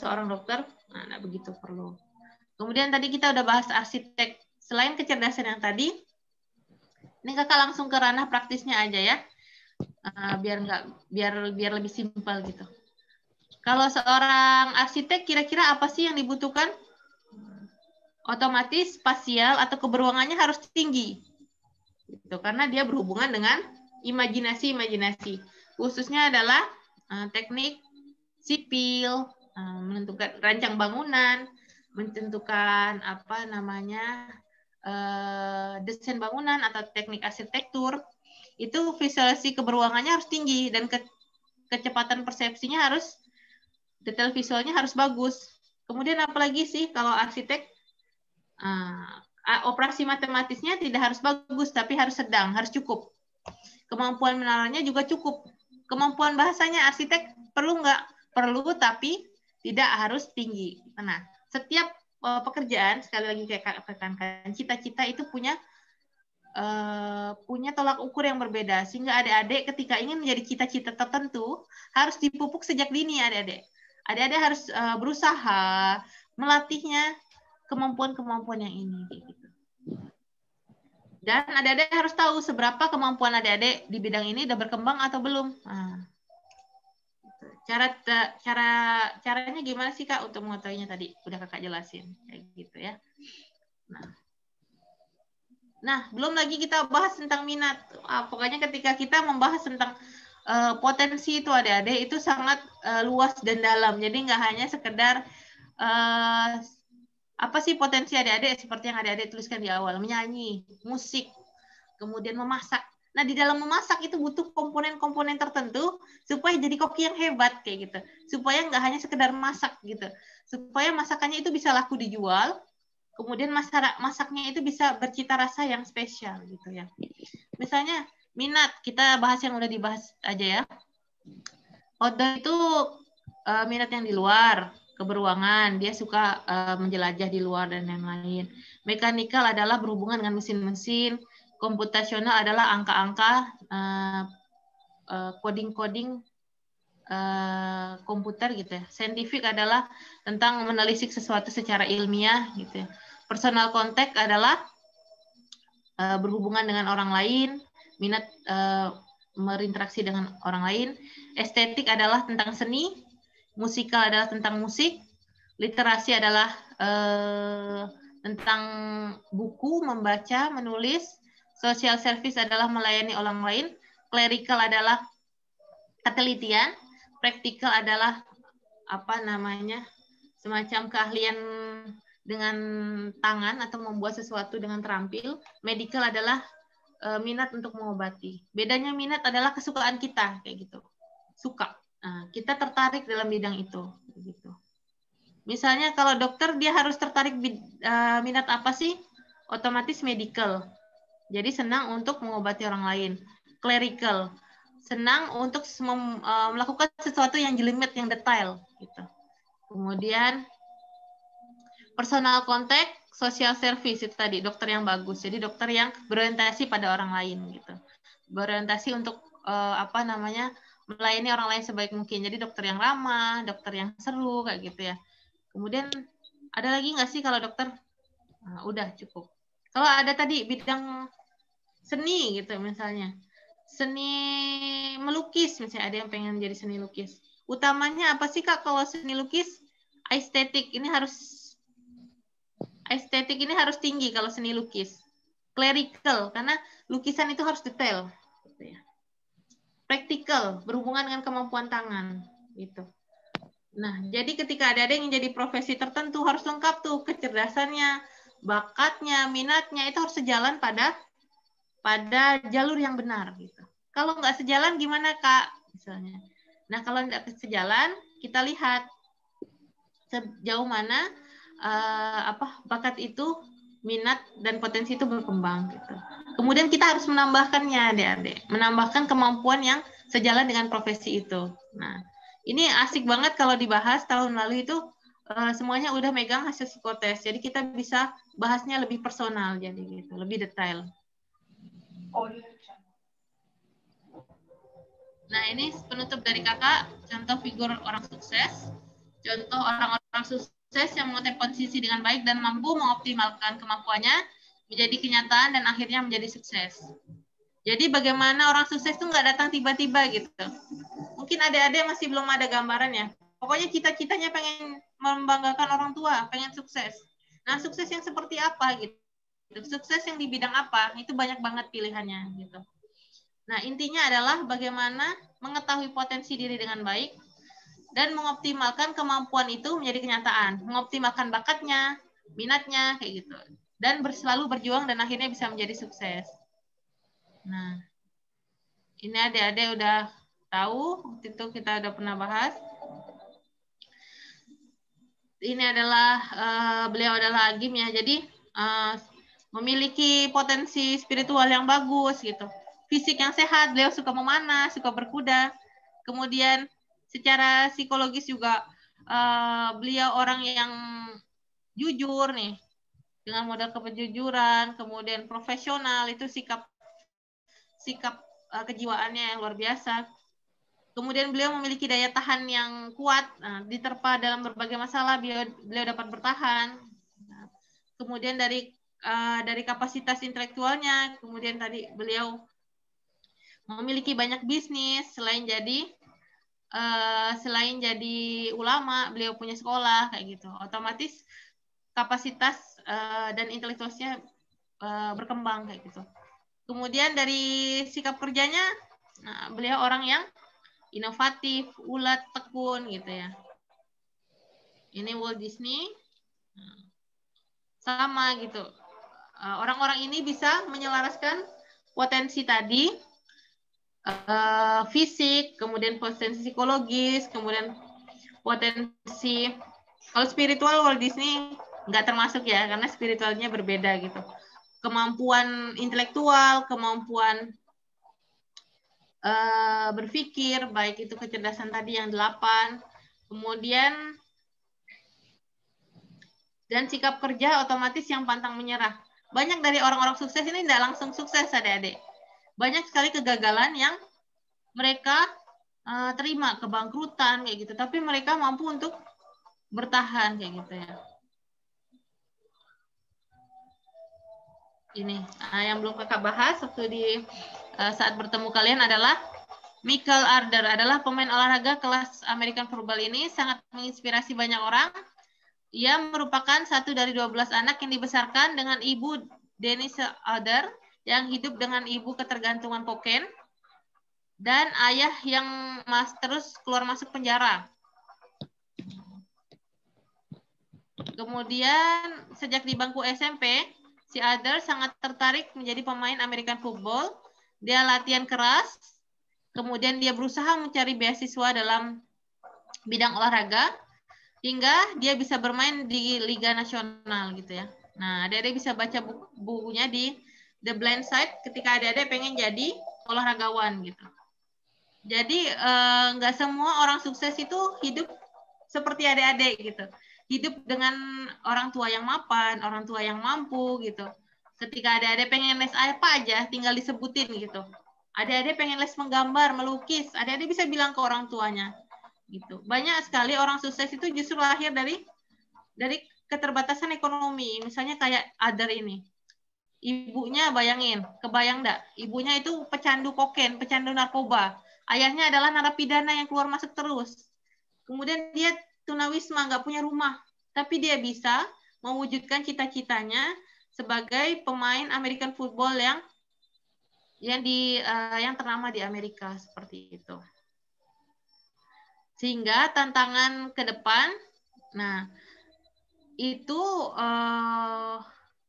seorang dokter? Nah, begitu perlu. Kemudian tadi kita udah bahas arsitek. Selain kecerdasan yang tadi, ini Kakak langsung ke ranah praktisnya aja ya, biar lebih simpel gitu. Kalau seorang arsitek kira-kira apa sih yang dibutuhkan? Otomatis spasial atau keberuangannya harus tinggi, gitu, karena dia berhubungan dengan imajinasi. Khususnya adalah teknik sipil, menentukan rancang bangunan, menentukan desain bangunan atau teknik arsitektur, itu visualisasi keberuangannya harus tinggi dan kecepatan persepsinya harus, detail visualnya harus bagus. Kemudian apalagi sih kalau arsitek, operasi matematisnya tidak harus bagus tapi harus sedang, harus cukup. Kemampuan menalarnya juga cukup. Kemampuan bahasanya arsitek perlu nggak? Perlu tapi tidak harus tinggi. Nah, setiap pekerjaan, sekali lagi kayak tekankan, cita-cita itu punya tolak ukur yang berbeda, sehingga adik-adik ketika ingin menjadi cita-cita tertentu harus dipupuk sejak dini. Adik-adik harus berusaha melatihnya kemampuan-kemampuan yang ini gitu. Dan adik-adik harus tahu seberapa kemampuan adik-adik di bidang ini udah berkembang atau belum. Nah, caranya gimana sih Kak untuk mengetahuinya tadi? Udah Kakak jelasin kayak gitu ya. Nah, belum lagi kita bahas tentang minat. Pokoknya ketika kita membahas tentang potensi itu adik-adik itu sangat luas dan dalam. Jadi nggak hanya sekedar apa sih potensi adik-adik seperti yang adik-adik tuliskan di awal, menyanyi, musik, kemudian memasak. Nah, di dalam memasak itu butuh komponen-komponen tertentu supaya jadi koki yang hebat kayak gitu. Supaya nggak hanya sekedar masak gitu. Supaya masakannya itu bisa laku dijual, kemudian masaknya itu bisa bercita rasa yang spesial gitu ya. Misalnya minat, kita bahas yang udah dibahas aja ya. Outdoor itu minat yang di luar, keberuangan, dia suka menjelajah di luar dan lain-lain. Mekanikal adalah berhubungan dengan mesin-mesin, komputasional adalah angka-angka, coding-coding komputer gitu ya. Saintifik adalah tentang menelisik sesuatu secara ilmiah gitu ya. Personal contact adalah berhubungan dengan orang lain, minat berinteraksi dengan orang lain. Estetik adalah tentang seni, musikal adalah tentang musik, literasi adalah tentang buku, membaca, menulis, social service adalah melayani orang lain, clerical adalah ketelitian, praktikal adalah semacam keahlian dengan tangan atau membuat sesuatu dengan terampil. Medical adalah minat untuk mengobati. Bedanya minat adalah kesukaan kita kayak gitu. Suka. Nah, kita tertarik dalam bidang itu gitu. Misalnya kalau dokter dia harus tertarik minat apa sih? Otomatis medical. Jadi senang untuk mengobati orang lain. Clerical. Senang untuk melakukan sesuatu yang jelimet, yang detail gitu. Kemudian personal contact, social service itu tadi dokter yang bagus. Jadi dokter yang berorientasi pada orang lain gitu. Berorientasi untuk melayani orang lain sebaik mungkin. Jadi dokter yang ramah, dokter yang seru kayak gitu ya. Kemudian ada lagi nggak sih kalau dokter? Nah, udah cukup. Kalau ada tadi bidang seni gitu misalnya. Seni melukis misalnya, ada yang pengen jadi seni lukis. Utamanya apa sih Kak kalau seni lukis? Estetik ini harus tinggi kalau seni lukis. Clerical karena lukisan itu harus detail. Gitu ya. Practical berhubungan dengan kemampuan tangan gitu. Nah, jadi ketika ada yang jadi profesi tertentu harus lengkap tuh kecerdasannya, bakatnya, minatnya itu harus sejalan pada jalur yang benar gitu. Kalau nggak sejalan gimana Kak misalnya. Nah, kalau nggak sejalan kita lihat sejauh mana bakat itu, minat dan potensi itu berkembang gitu. Kemudian kita harus menambahkannya adik-adik, menambahkan kemampuan yang sejalan dengan profesi itu. Nah, ini asik banget kalau dibahas tahun lalu itu semuanya udah megang hasil psikotes. Jadi kita bisa bahasnya lebih personal jadi gitu, lebih detail. Nah, ini penutup dari Kakak, contoh figur orang sukses. Contoh orang-orang sukses yang menguasai posisi dengan baik dan mampu mengoptimalkan kemampuannya menjadi kenyataan dan akhirnya menjadi sukses. Jadi bagaimana orang sukses itu nggak datang tiba-tiba gitu. Mungkin adik-adik masih belum ada gambarannya. Pokoknya cita-citanya pengen membanggakan orang tua, pengen sukses. Nah, sukses yang seperti apa gitu. Sukses yang di bidang apa, itu banyak banget pilihannya gitu. Nah, intinya adalah bagaimana mengetahui potensi diri dengan baik dan mengoptimalkan kemampuan itu menjadi kenyataan. Mengoptimalkan bakatnya, minatnya, kayak gitu. Dan selalu berjuang dan akhirnya bisa menjadi sukses. Nah, ini adik-adik udah tahu, waktu itu kita udah pernah bahas. Ini adalah, beliau adalah Agim ya, jadi memiliki potensi spiritual yang bagus gitu. Fisik yang sehat, beliau suka memanah, suka berkuda. Kemudian secara psikologis juga beliau orang yang jujur nih, dengan modal kejujuran, kemudian profesional, itu sikap kejiwaannya yang luar biasa. Kemudian beliau memiliki daya tahan yang kuat, diterpa dalam berbagai masalah, beliau dapat bertahan. Kemudian dari kapasitas intelektualnya, kemudian tadi beliau memiliki banyak bisnis selain jadi ulama, beliau punya sekolah kayak gitu. Otomatis kapasitas dan intelektualnya berkembang kayak gitu. Kemudian dari sikap kerjanya, beliau orang yang inovatif, ulet, tekun gitu ya. Ini Walt Disney. Sama gitu. Orang-orang ini bisa menyelaraskan potensi tadi, fisik, kemudian potensi psikologis, kemudian potensi, kalau spiritual Walt Disney nggak termasuk ya, karena spiritualnya berbeda gitu. Kemampuan intelektual, kemampuan berpikir, baik itu kecerdasan tadi yang 8, kemudian dan sikap kerja otomatis yang pantang menyerah. Banyak dari orang-orang sukses ini tidak langsung sukses, adik-adik. Banyak sekali kegagalan yang mereka terima, kebangkrutan kayak gitu, tapi mereka mampu untuk bertahan kayak gitu ya. Ini yang belum kakak bahas waktu di saat bertemu kalian adalah Michael Arder adalah pemain olahraga kelas American Football ini sangat menginspirasi banyak orang. Ia merupakan satu dari 12 anak yang dibesarkan dengan ibu Denise Arder yang hidup dengan ibu ketergantungan kokain dan ayah yang terus keluar masuk penjara. Kemudian sejak di bangku SMP, si Arder sangat tertarik menjadi pemain American Football. Dia latihan keras, kemudian dia berusaha mencari beasiswa dalam bidang olahraga, hingga dia bisa bermain di Liga Nasional gitu ya. Nah, adik-adik bisa baca bukunya di The Blind Side ketika adik-adik pengen jadi olahragawan gitu. Jadi nggak semua orang sukses itu hidup seperti adik-adik gitu. Hidup dengan orang tua yang mapan, orang tua yang mampu gitu. Ketika adik-adik pengen les apa aja, tinggal disebutin gitu. Adik-adik pengen les menggambar, melukis, adik-adik bisa bilang ke orang tuanya gitu. Banyak sekali orang sukses itu justru lahir dari keterbatasan ekonomi. Misalnya kayak Adar ini. Ibunya bayangin, kebayang enggak? Ibunya itu pecandu kokain, pecandu narkoba. Ayahnya adalah narapidana yang keluar masuk terus. Kemudian dia tunawisma, nggak punya rumah. Tapi dia bisa mewujudkan cita-citanya sebagai pemain American Football yang ternama di Amerika seperti itu. Sehingga tantangan ke depan, nah itu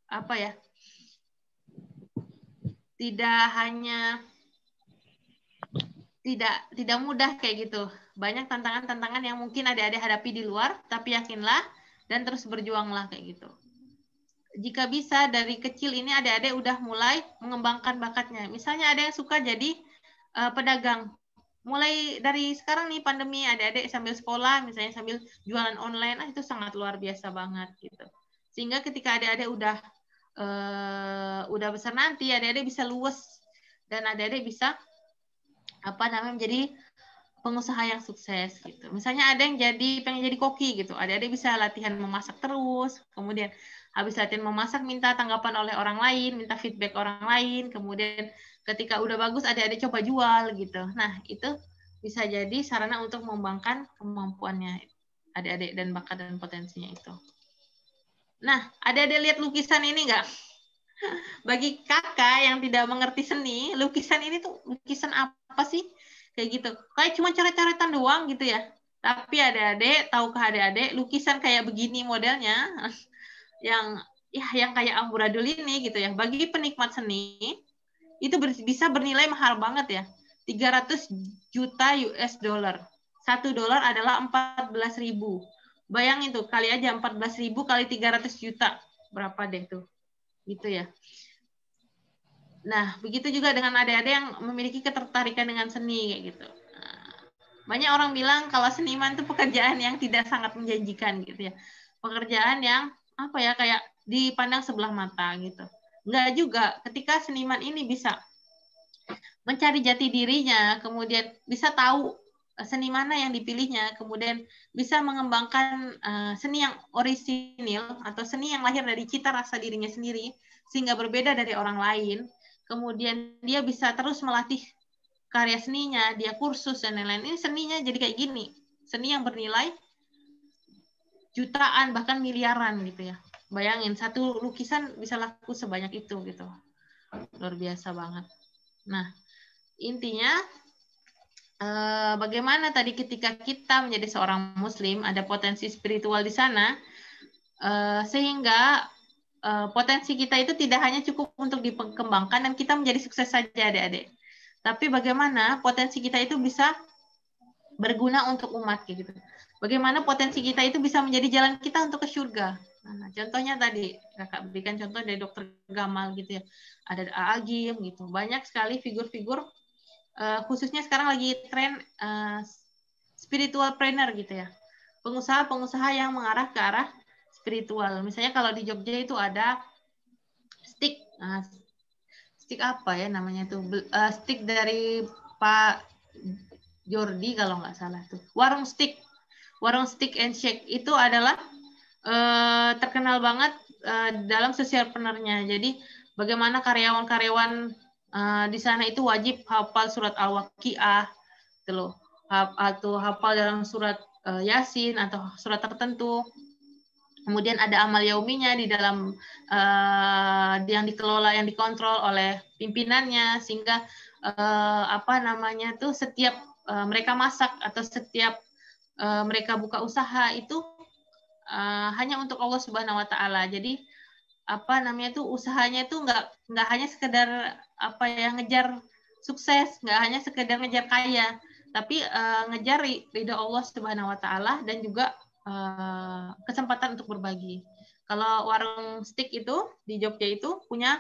apa ya? Tidak mudah kayak gitu. Banyak tantangan-tantangan yang mungkin adik-adik hadapi di luar, tapi yakinlah dan terus berjuanglah kayak gitu. Jika bisa dari kecil ini adik-adik udah mulai mengembangkan bakatnya. Misalnya ada yang suka jadi pedagang. Mulai dari sekarang nih pandemi, adik-adik sambil sekolah, misalnya sambil jualan online, itu sangat luar biasa banget gitu. Sehingga ketika adik-adik udah besar nanti, adik-adik bisa luwes dan adik-adik bisa menjadi pengusaha yang sukses gitu. Misalnya ada yang pengen jadi koki gitu, adik-adik bisa latihan memasak terus, kemudian habis latihan memasak minta tanggapan oleh orang lain, minta feedback orang lain, kemudian ketika udah bagus adik-adik coba jual gitu. Nah, itu bisa jadi sarana untuk mengembangkan kemampuannya adik-adik dan bakat dan potensinya itu. Nah, adik-adik lihat lukisan ini nggak? Bagi kakak yang tidak mengerti seni, lukisan ini tuh lukisan apa sih? Kayak gitu. Kayak cuma coret-coretan doang gitu ya. Tapi adik-adik, tahukah adik-adik, lukisan kayak begini modelnya, yang kayak amburadul ini gitu ya. Bagi penikmat seni, itu bisa bernilai mahal banget ya. 300 juta US dollar. $1 adalah 14.000. Bayangin tuh, kali aja 14.000 kali 300 juta. Berapa deh tuh? Gitu ya. Nah, begitu juga dengan adik-adik yang memiliki ketertarikan dengan seni kayak gitu. Nah, banyak orang bilang kalau seniman itu pekerjaan yang tidak sangat menjanjikan gitu ya. Pekerjaan yang kayak dipandang sebelah mata gitu. Enggak juga, ketika seniman ini bisa mencari jati dirinya, kemudian bisa tahu seni mana yang dipilihnya, kemudian bisa mengembangkan seni yang orisinil atau seni yang lahir dari cita rasa dirinya sendiri, sehingga berbeda dari orang lain. Kemudian dia bisa terus melatih karya seninya, dia kursus dan lain-lain. Ini seninya jadi kayak gini, seni yang bernilai jutaan bahkan miliaran gitu ya. Bayangin satu lukisan bisa laku sebanyak itu gitu, luar biasa banget. Nah, intinya bagaimana tadi ketika kita menjadi seorang Muslim ada potensi spiritual di sana, sehingga potensi kita itu tidak hanya cukup untuk dikembangkan dan kita menjadi sukses saja adik-adik. Tapi bagaimana potensi kita itu bisa berguna untuk umat gitu. Bagaimana potensi kita itu bisa menjadi jalan kita untuk ke surga. Nah, contohnya tadi kakak berikan contoh dari Dokter Gamal gitu ya. Ada Agim gitu. Banyak sekali figur-figur khususnya sekarang lagi tren spiritual planner gitu ya. Pengusaha-pengusaha yang mengarah ke arah spiritual. Misalnya kalau di Jogja itu ada stick. Stick apa ya namanya tuh? Stick dari Pak Jordi kalau nggak salah tuh. Warung stick and shake itu adalah terkenal banget dalam socialpreneur-nya. Jadi bagaimana karyawan-karyawan di sana itu wajib hafal surat Al-Waqiah, gitu loh. Atau hafal dalam surat Yasin atau surat tertentu. Kemudian ada amal yauminya di dalam yang dikelola, yang dikontrol oleh pimpinannya, sehingga setiap mereka masak atau setiap mereka buka usaha itu hanya untuk Allah Subhanahu Wa Taala. Jadi usahanya itu nggak hanya sekedar ngejar sukses, nggak hanya sekedar ngejar kaya, tapi ngejar ridha Allah Subhanahu Wa Taala dan juga kesempatan untuk berbagi. Kalau warung stick itu di Jogja itu punya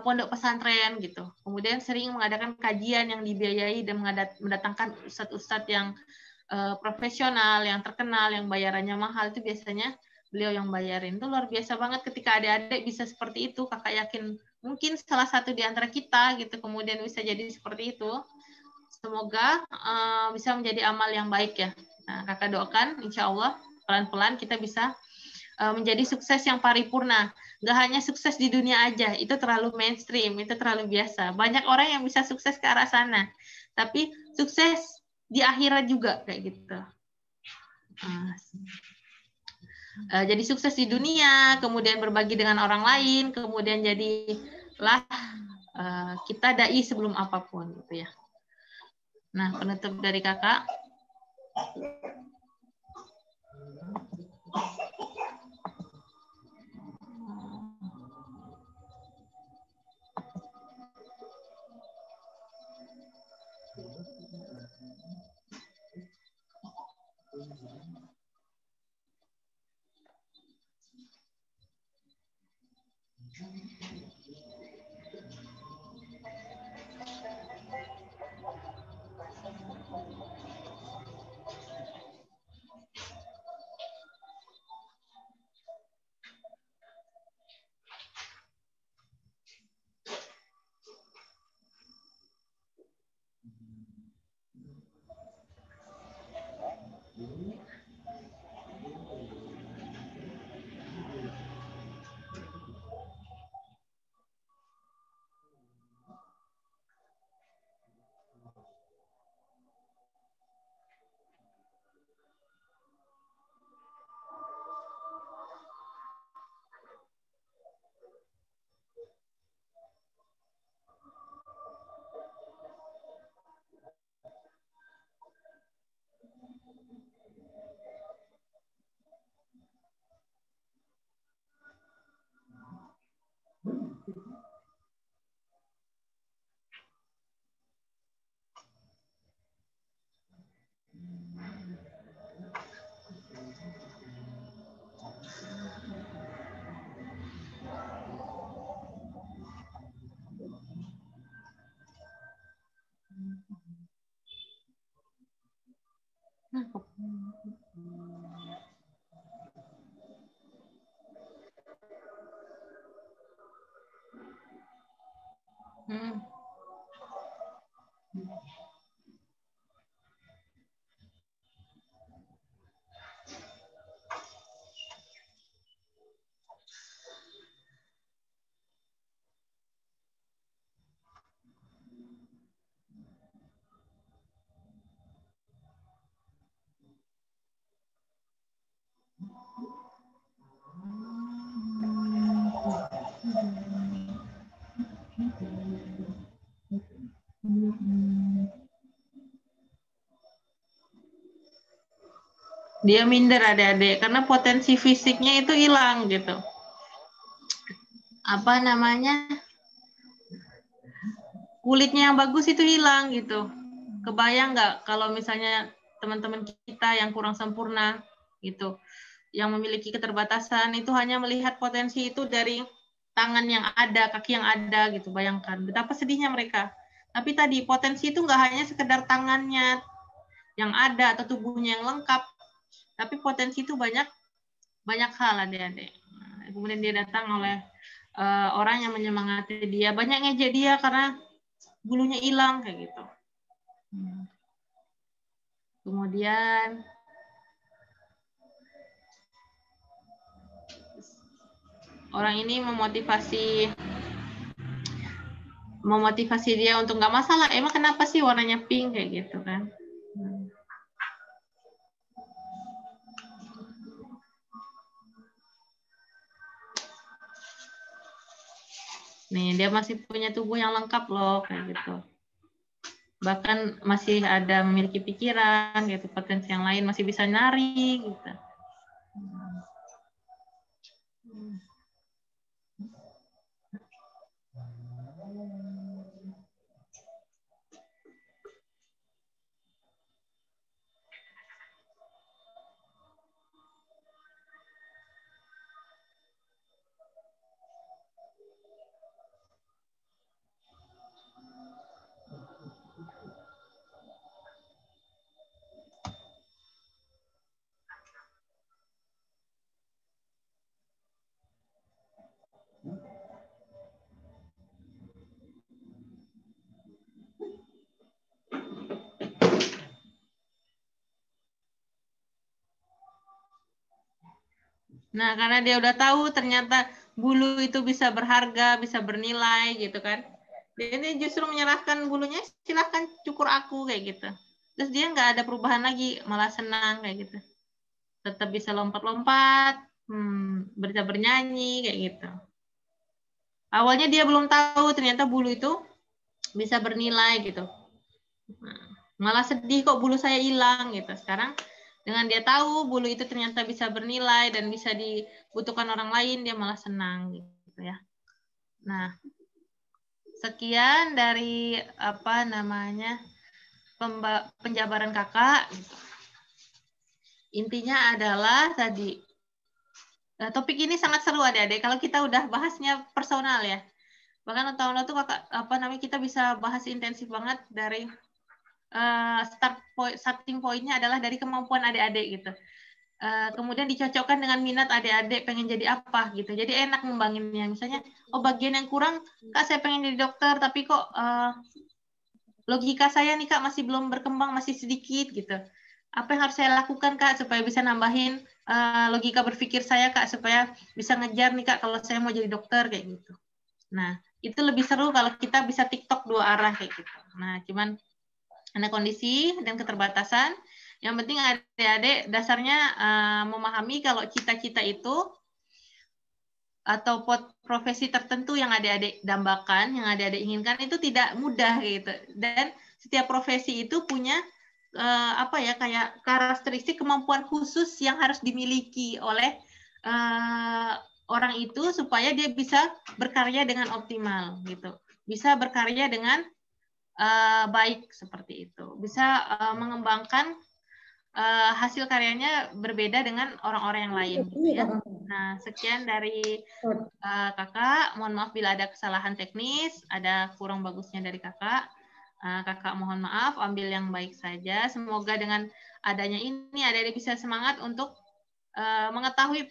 pondok pesantren gitu. Kemudian sering mengadakan kajian yang dibiayai dan mendatangkan ustadz-ustadz yang profesional, yang terkenal, yang bayarannya mahal, itu biasanya beliau yang bayarin. Itu luar biasa banget ketika adik-adik bisa seperti itu. Kakak yakin mungkin salah satu di antara kita gitu kemudian bisa jadi seperti itu. Semoga bisa menjadi amal yang baik ya. Nah, kakak doakan insya Allah pelan-pelan kita bisa menjadi sukses yang paripurna. Nggak hanya sukses di dunia aja, itu terlalu mainstream, itu terlalu biasa. Banyak orang yang bisa sukses ke arah sana. Tapi sukses di akhirat juga kayak gitu. Jadi sukses di dunia, kemudian berbagi dengan orang lain, kemudian jadilah kita dai sebelum apapun gitu ya. Nah, penutup dari kakak. Dia minder adik-adik karena potensi fisiknya itu hilang gitu. apa namanya, kulitnya yang bagus itu hilang gitu. Kebayang nggak kalau misalnya teman-teman kita yang kurang sempurna gitu, yang memiliki keterbatasan itu hanya melihat potensi itu dari tangan yang ada, kaki yang ada gitu. Bayangkan betapa sedihnya mereka. Tapi tadi potensi itu nggak hanya sekedar tangannya yang ada atau tubuhnya yang lengkap, tapi potensi itu banyak hal, adik-adik. Kemudian dia datang oleh orang yang menyemangati dia, banyak ngejek dia karena bulunya hilang kayak gitu. Kemudian orang ini memotivasi dia untuk nggak masalah, emang kenapa sih warnanya pink kayak gitu kan. Nih, dia masih punya tubuh yang lengkap loh, kayak gitu. Bahkan masih ada memiliki pikiran, gitu, potensi yang lain, masih bisa nari, gitu. Nah, karena dia udah tahu ternyata bulu itu bisa berharga, bisa bernilai gitu kan. Dia justru menyerahkan bulunya, silahkan cukur aku kayak gitu. Terus dia nggak ada perubahan lagi, malah senang kayak gitu. Tetap bisa lompat-lompat, bisa bernyanyi kayak gitu. Awalnya dia belum tahu ternyata bulu itu bisa bernilai gitu. Nah, malah sedih kok bulu saya hilang gitu. Sekarang dengan dia tahu bulu itu ternyata bisa bernilai dan bisa dibutuhkan orang lain, dia malah senang gitu ya. Nah, sekian dari apa namanya penjabaran kakak. Intinya adalah tadi topik ini sangat seru adik-adik kalau kita udah bahasnya personal ya. Bahkan tahun lalu tuh kakak apa namanya kita bisa bahas intensif banget dari starting point-nya adalah dari kemampuan adik-adik gitu. Kemudian dicocokkan dengan minat adik-adik pengen jadi apa gitu. Jadi enak membangunnya. Misalnya, oh bagian yang kurang, Kak saya pengen jadi dokter, tapi kok logika saya nih Kak masih belum berkembang, masih sedikit gitu. Apa yang harus saya lakukan Kak supaya bisa nambahin logika berpikir saya Kak, supaya bisa ngejar nih Kak kalau saya mau jadi dokter kayak gitu. Nah, itu lebih seru kalau kita bisa TikTok dua arah kayak gitu. Nah, cuman ada kondisi dan keterbatasan. Yang penting adik-adik dasarnya memahami kalau cita-cita itu atau profesi tertentu yang adik-adik dambakan, yang adik-adik inginkan itu tidak mudah gitu. Dan setiap profesi itu punya apa ya kayak karakteristik kemampuan khusus yang harus dimiliki oleh orang itu supaya dia bisa berkarya dengan optimal gitu. Bisa berkarya dengan baik seperti itu. Bisa mengembangkan hasil karyanya berbeda dengan orang-orang yang lain gitu ya. Nah, sekian dari kakak. Mohon maaf bila ada kesalahan teknis, ada kurang bagusnya dari kakak. Kakak mohon maaf, ambil yang baik saja. Semoga dengan adanya ini adik-adik bisa semangat untuk mengetahui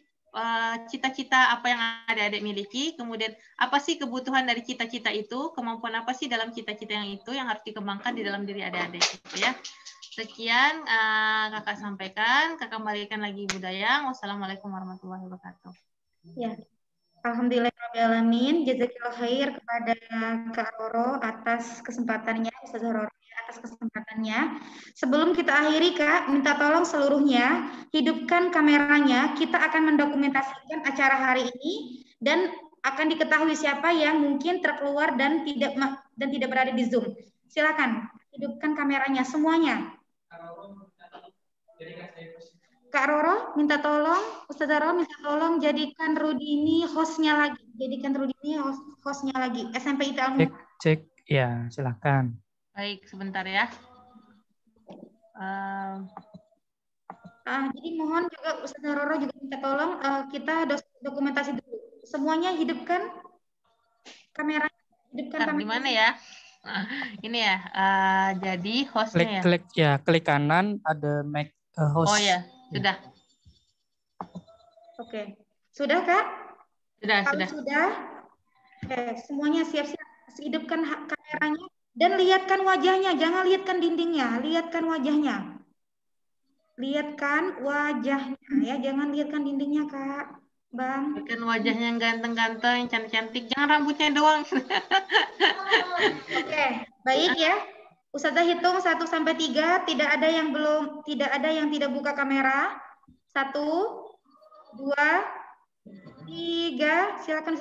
cita-cita apa yang adik-adik miliki, kemudian apa sih kebutuhan dari cita-cita itu, kemampuan apa sih dalam cita-cita yang itu yang harus dikembangkan di dalam diri adik-adik gitu ya. Sekian kakak sampaikan, kakak kembalikan lagi Ibu Dayang. Wassalamualaikum warahmatullahi wabarakatuh.
Ya, alhamdulillahirobbilalamin. Jazakillah khair kepada Kak Roro atas kesempatannya, Ustazah Roro atas kesempatannya. Sebelum kita akhiri Kak, minta tolong seluruhnya hidupkan kameranya. Kita akan mendokumentasikan acara hari ini dan akan diketahui siapa yang mungkin terkeluar dan tidak berada di Zoom. Silakan hidupkan kameranya semuanya. Kak Roro minta tolong, Ustazah Roro minta tolong jadikan Rudi ini hostnya lagi. jadikan Rudini hostnya lagi. SMP ITL.
Cek. Ya, silakan.
Baik, sebentar ya.
Jadi mohon juga Ustaz Roro juga minta tolong kita dokumentasi dulu. Semuanya hidupkan kamera. Hidupkan
di mana ya? Ini ya. Jadi hostnya
Klik kanan ada make a host.
Oh ya, sudah.
Oke. Sudah, Kak?
Sudah.
Sudah. Oke, semuanya siap-siap. Hidupkan kameranya dan lihatkan wajahnya, jangan lihatkan dindingnya, lihatkan wajahnya. Lihatkan wajahnya ya, jangan lihatkan dindingnya, Kak. Bang.
Lihatkan wajahnya yang ganteng-ganteng, cantik-cantik, jangan rambutnya doang.
Oke, baik ya. Ustazah hitung 1 sampai 3, tidak ada yang tidak buka kamera. 1, 2, 3. Silakan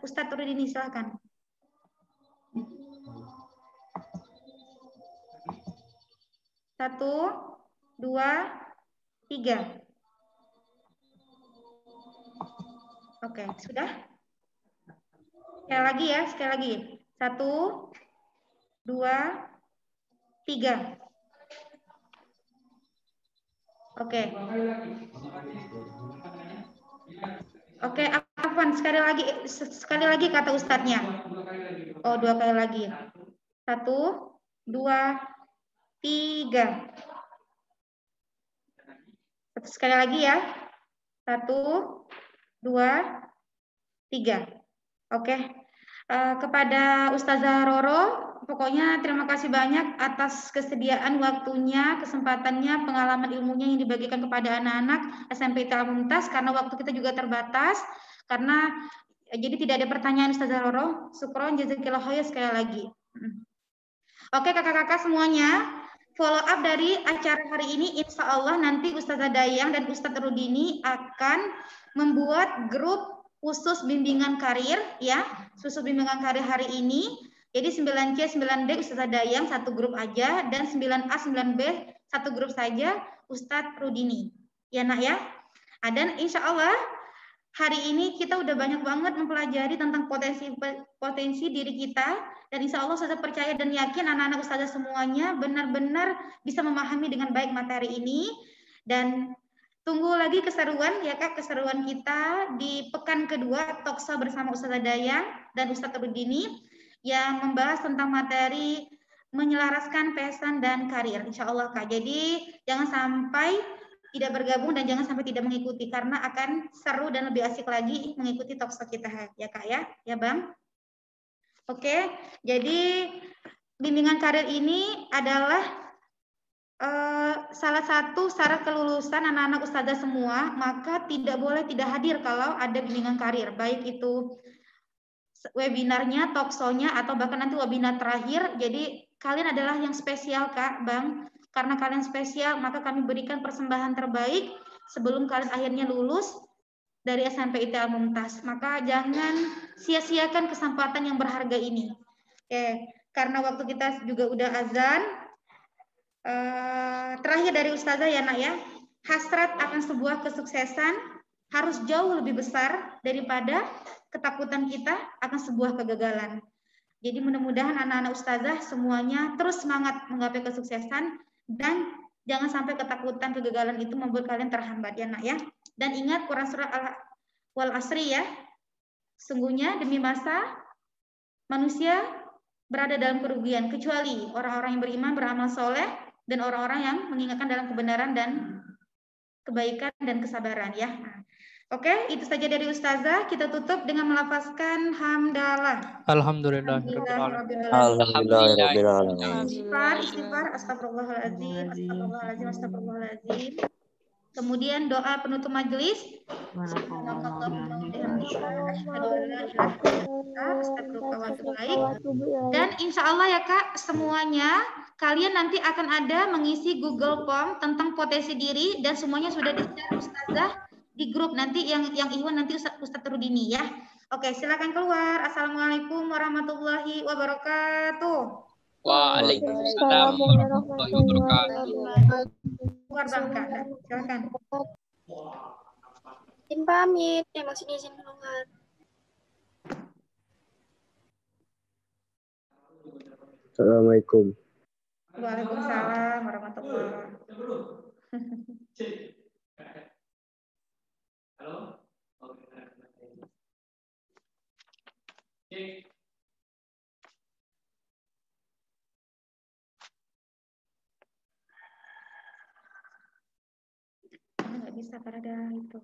Ustaz Rudini, silakan. 1, 2, 3. Oke, sudah? Sekali lagi ya, sekali lagi. 1, 2, 3. Oke. Oke, Afwan, sekali lagi kata ustadznya. Oh, 2 kali lagi. 1, 2, 3. Sekali lagi ya. 1, 2, 3. Oke. Kepada Ustazah Roro, pokoknya terima kasih banyak atas kesediaan waktunya, kesempatannya, pengalaman ilmunya yang dibagikan kepada anak-anak SMP ITL Mumtaz, karena waktu kita juga terbatas. Karena jadi tidak ada pertanyaan Ustazah Roro. Syukron jazakillah khair sekali lagi. Oke, kakak-kakak semuanya, follow up dari acara hari ini, insya Allah nanti Ustazah Dayang dan Ustadz Rudini akan membuat grup khusus bimbingan karir ya, khusus bimbingan karir hari ini. Jadi 9C, 9D Ustazah Dayang satu grup aja, dan 9A, 9B satu grup saja Ustadz Rudini. Ya nak ya. Dan insya Allah hari ini kita udah banyak banget mempelajari tentang potensi diri kita, dan insya Allah Ustazah percaya dan yakin anak-anak Ustazah semuanya benar-benar bisa memahami dengan baik materi ini. Dan tunggu lagi keseruan ya Kak, keseruan kita di pekan kedua Talkshow bersama Ustazah Dayang dan Ustadz Rudini yang membahas tentang materi menyelaraskan pesan dan karir, insya Allah Kak. Jadi jangan sampai tidak bergabung dan jangan sampai tidak mengikuti, karena akan seru dan lebih asik lagi mengikuti talkshow kita ya Kak ya Bang. Oke, jadi bimbingan karir ini adalah salah satu syarat kelulusan anak-anak ustazah semua, maka tidak boleh tidak hadir kalau ada bimbingan karir, baik itu webinarnya, talkshow-nya, atau bahkan nanti webinar terakhir. Jadi kalian adalah yang spesial Kak, Bang. Karena kalian spesial, maka kami berikan persembahan terbaik sebelum kalian akhirnya lulus dari SMP ITL Mumtaz. Maka jangan sia-siakan kesempatan yang berharga ini. Oke, karena waktu kita juga udah azan. Terakhir dari Ustazah ya nak ya, hasrat akan sebuah kesuksesan harus jauh lebih besar daripada ketakutan kita akan sebuah kegagalan. Jadi mudah-mudahan anak-anak Ustazah semuanya terus semangat menggapai kesuksesan, dan jangan sampai ketakutan kegagalan itu membuat kalian terhambat ya nak ya. Dan ingat Quran surah Wal Asri ya, sungguhnya demi masa manusia berada dalam kerugian kecuali orang-orang yang beriman, beramal soleh, dan orang-orang yang mengingatkan dalam kebenaran dan kebaikan dan kesabaran ya. Oke, itu saja dari Ustazah. Kita tutup dengan melafazkan hamdalah.
Alhamdulillahirobbilalamin.
Istighfar, astagfirullahaladzim. Kemudian doa penutup majelis. Dan insya Allah ya Kak, semuanya kalian nanti akan ada mengisi Google Form tentang potensi diri, dan semuanya sudah di-share Ustazah di grup nanti yang Iwan nanti Ustadz Rudini ya. Oke, silakan keluar. Assalamualaikum warahmatullahi wabarakatuh.
Waalaikumsalam warahmatullahi wabarakatuh.
Keluar Bang Kak, silakan.
Izin pamit, maksudnya izin keluar.
Assalamualaikum.
Waalaikumsalam warahmatullahi wabarakatuh. Nggak bisa karena ada itu.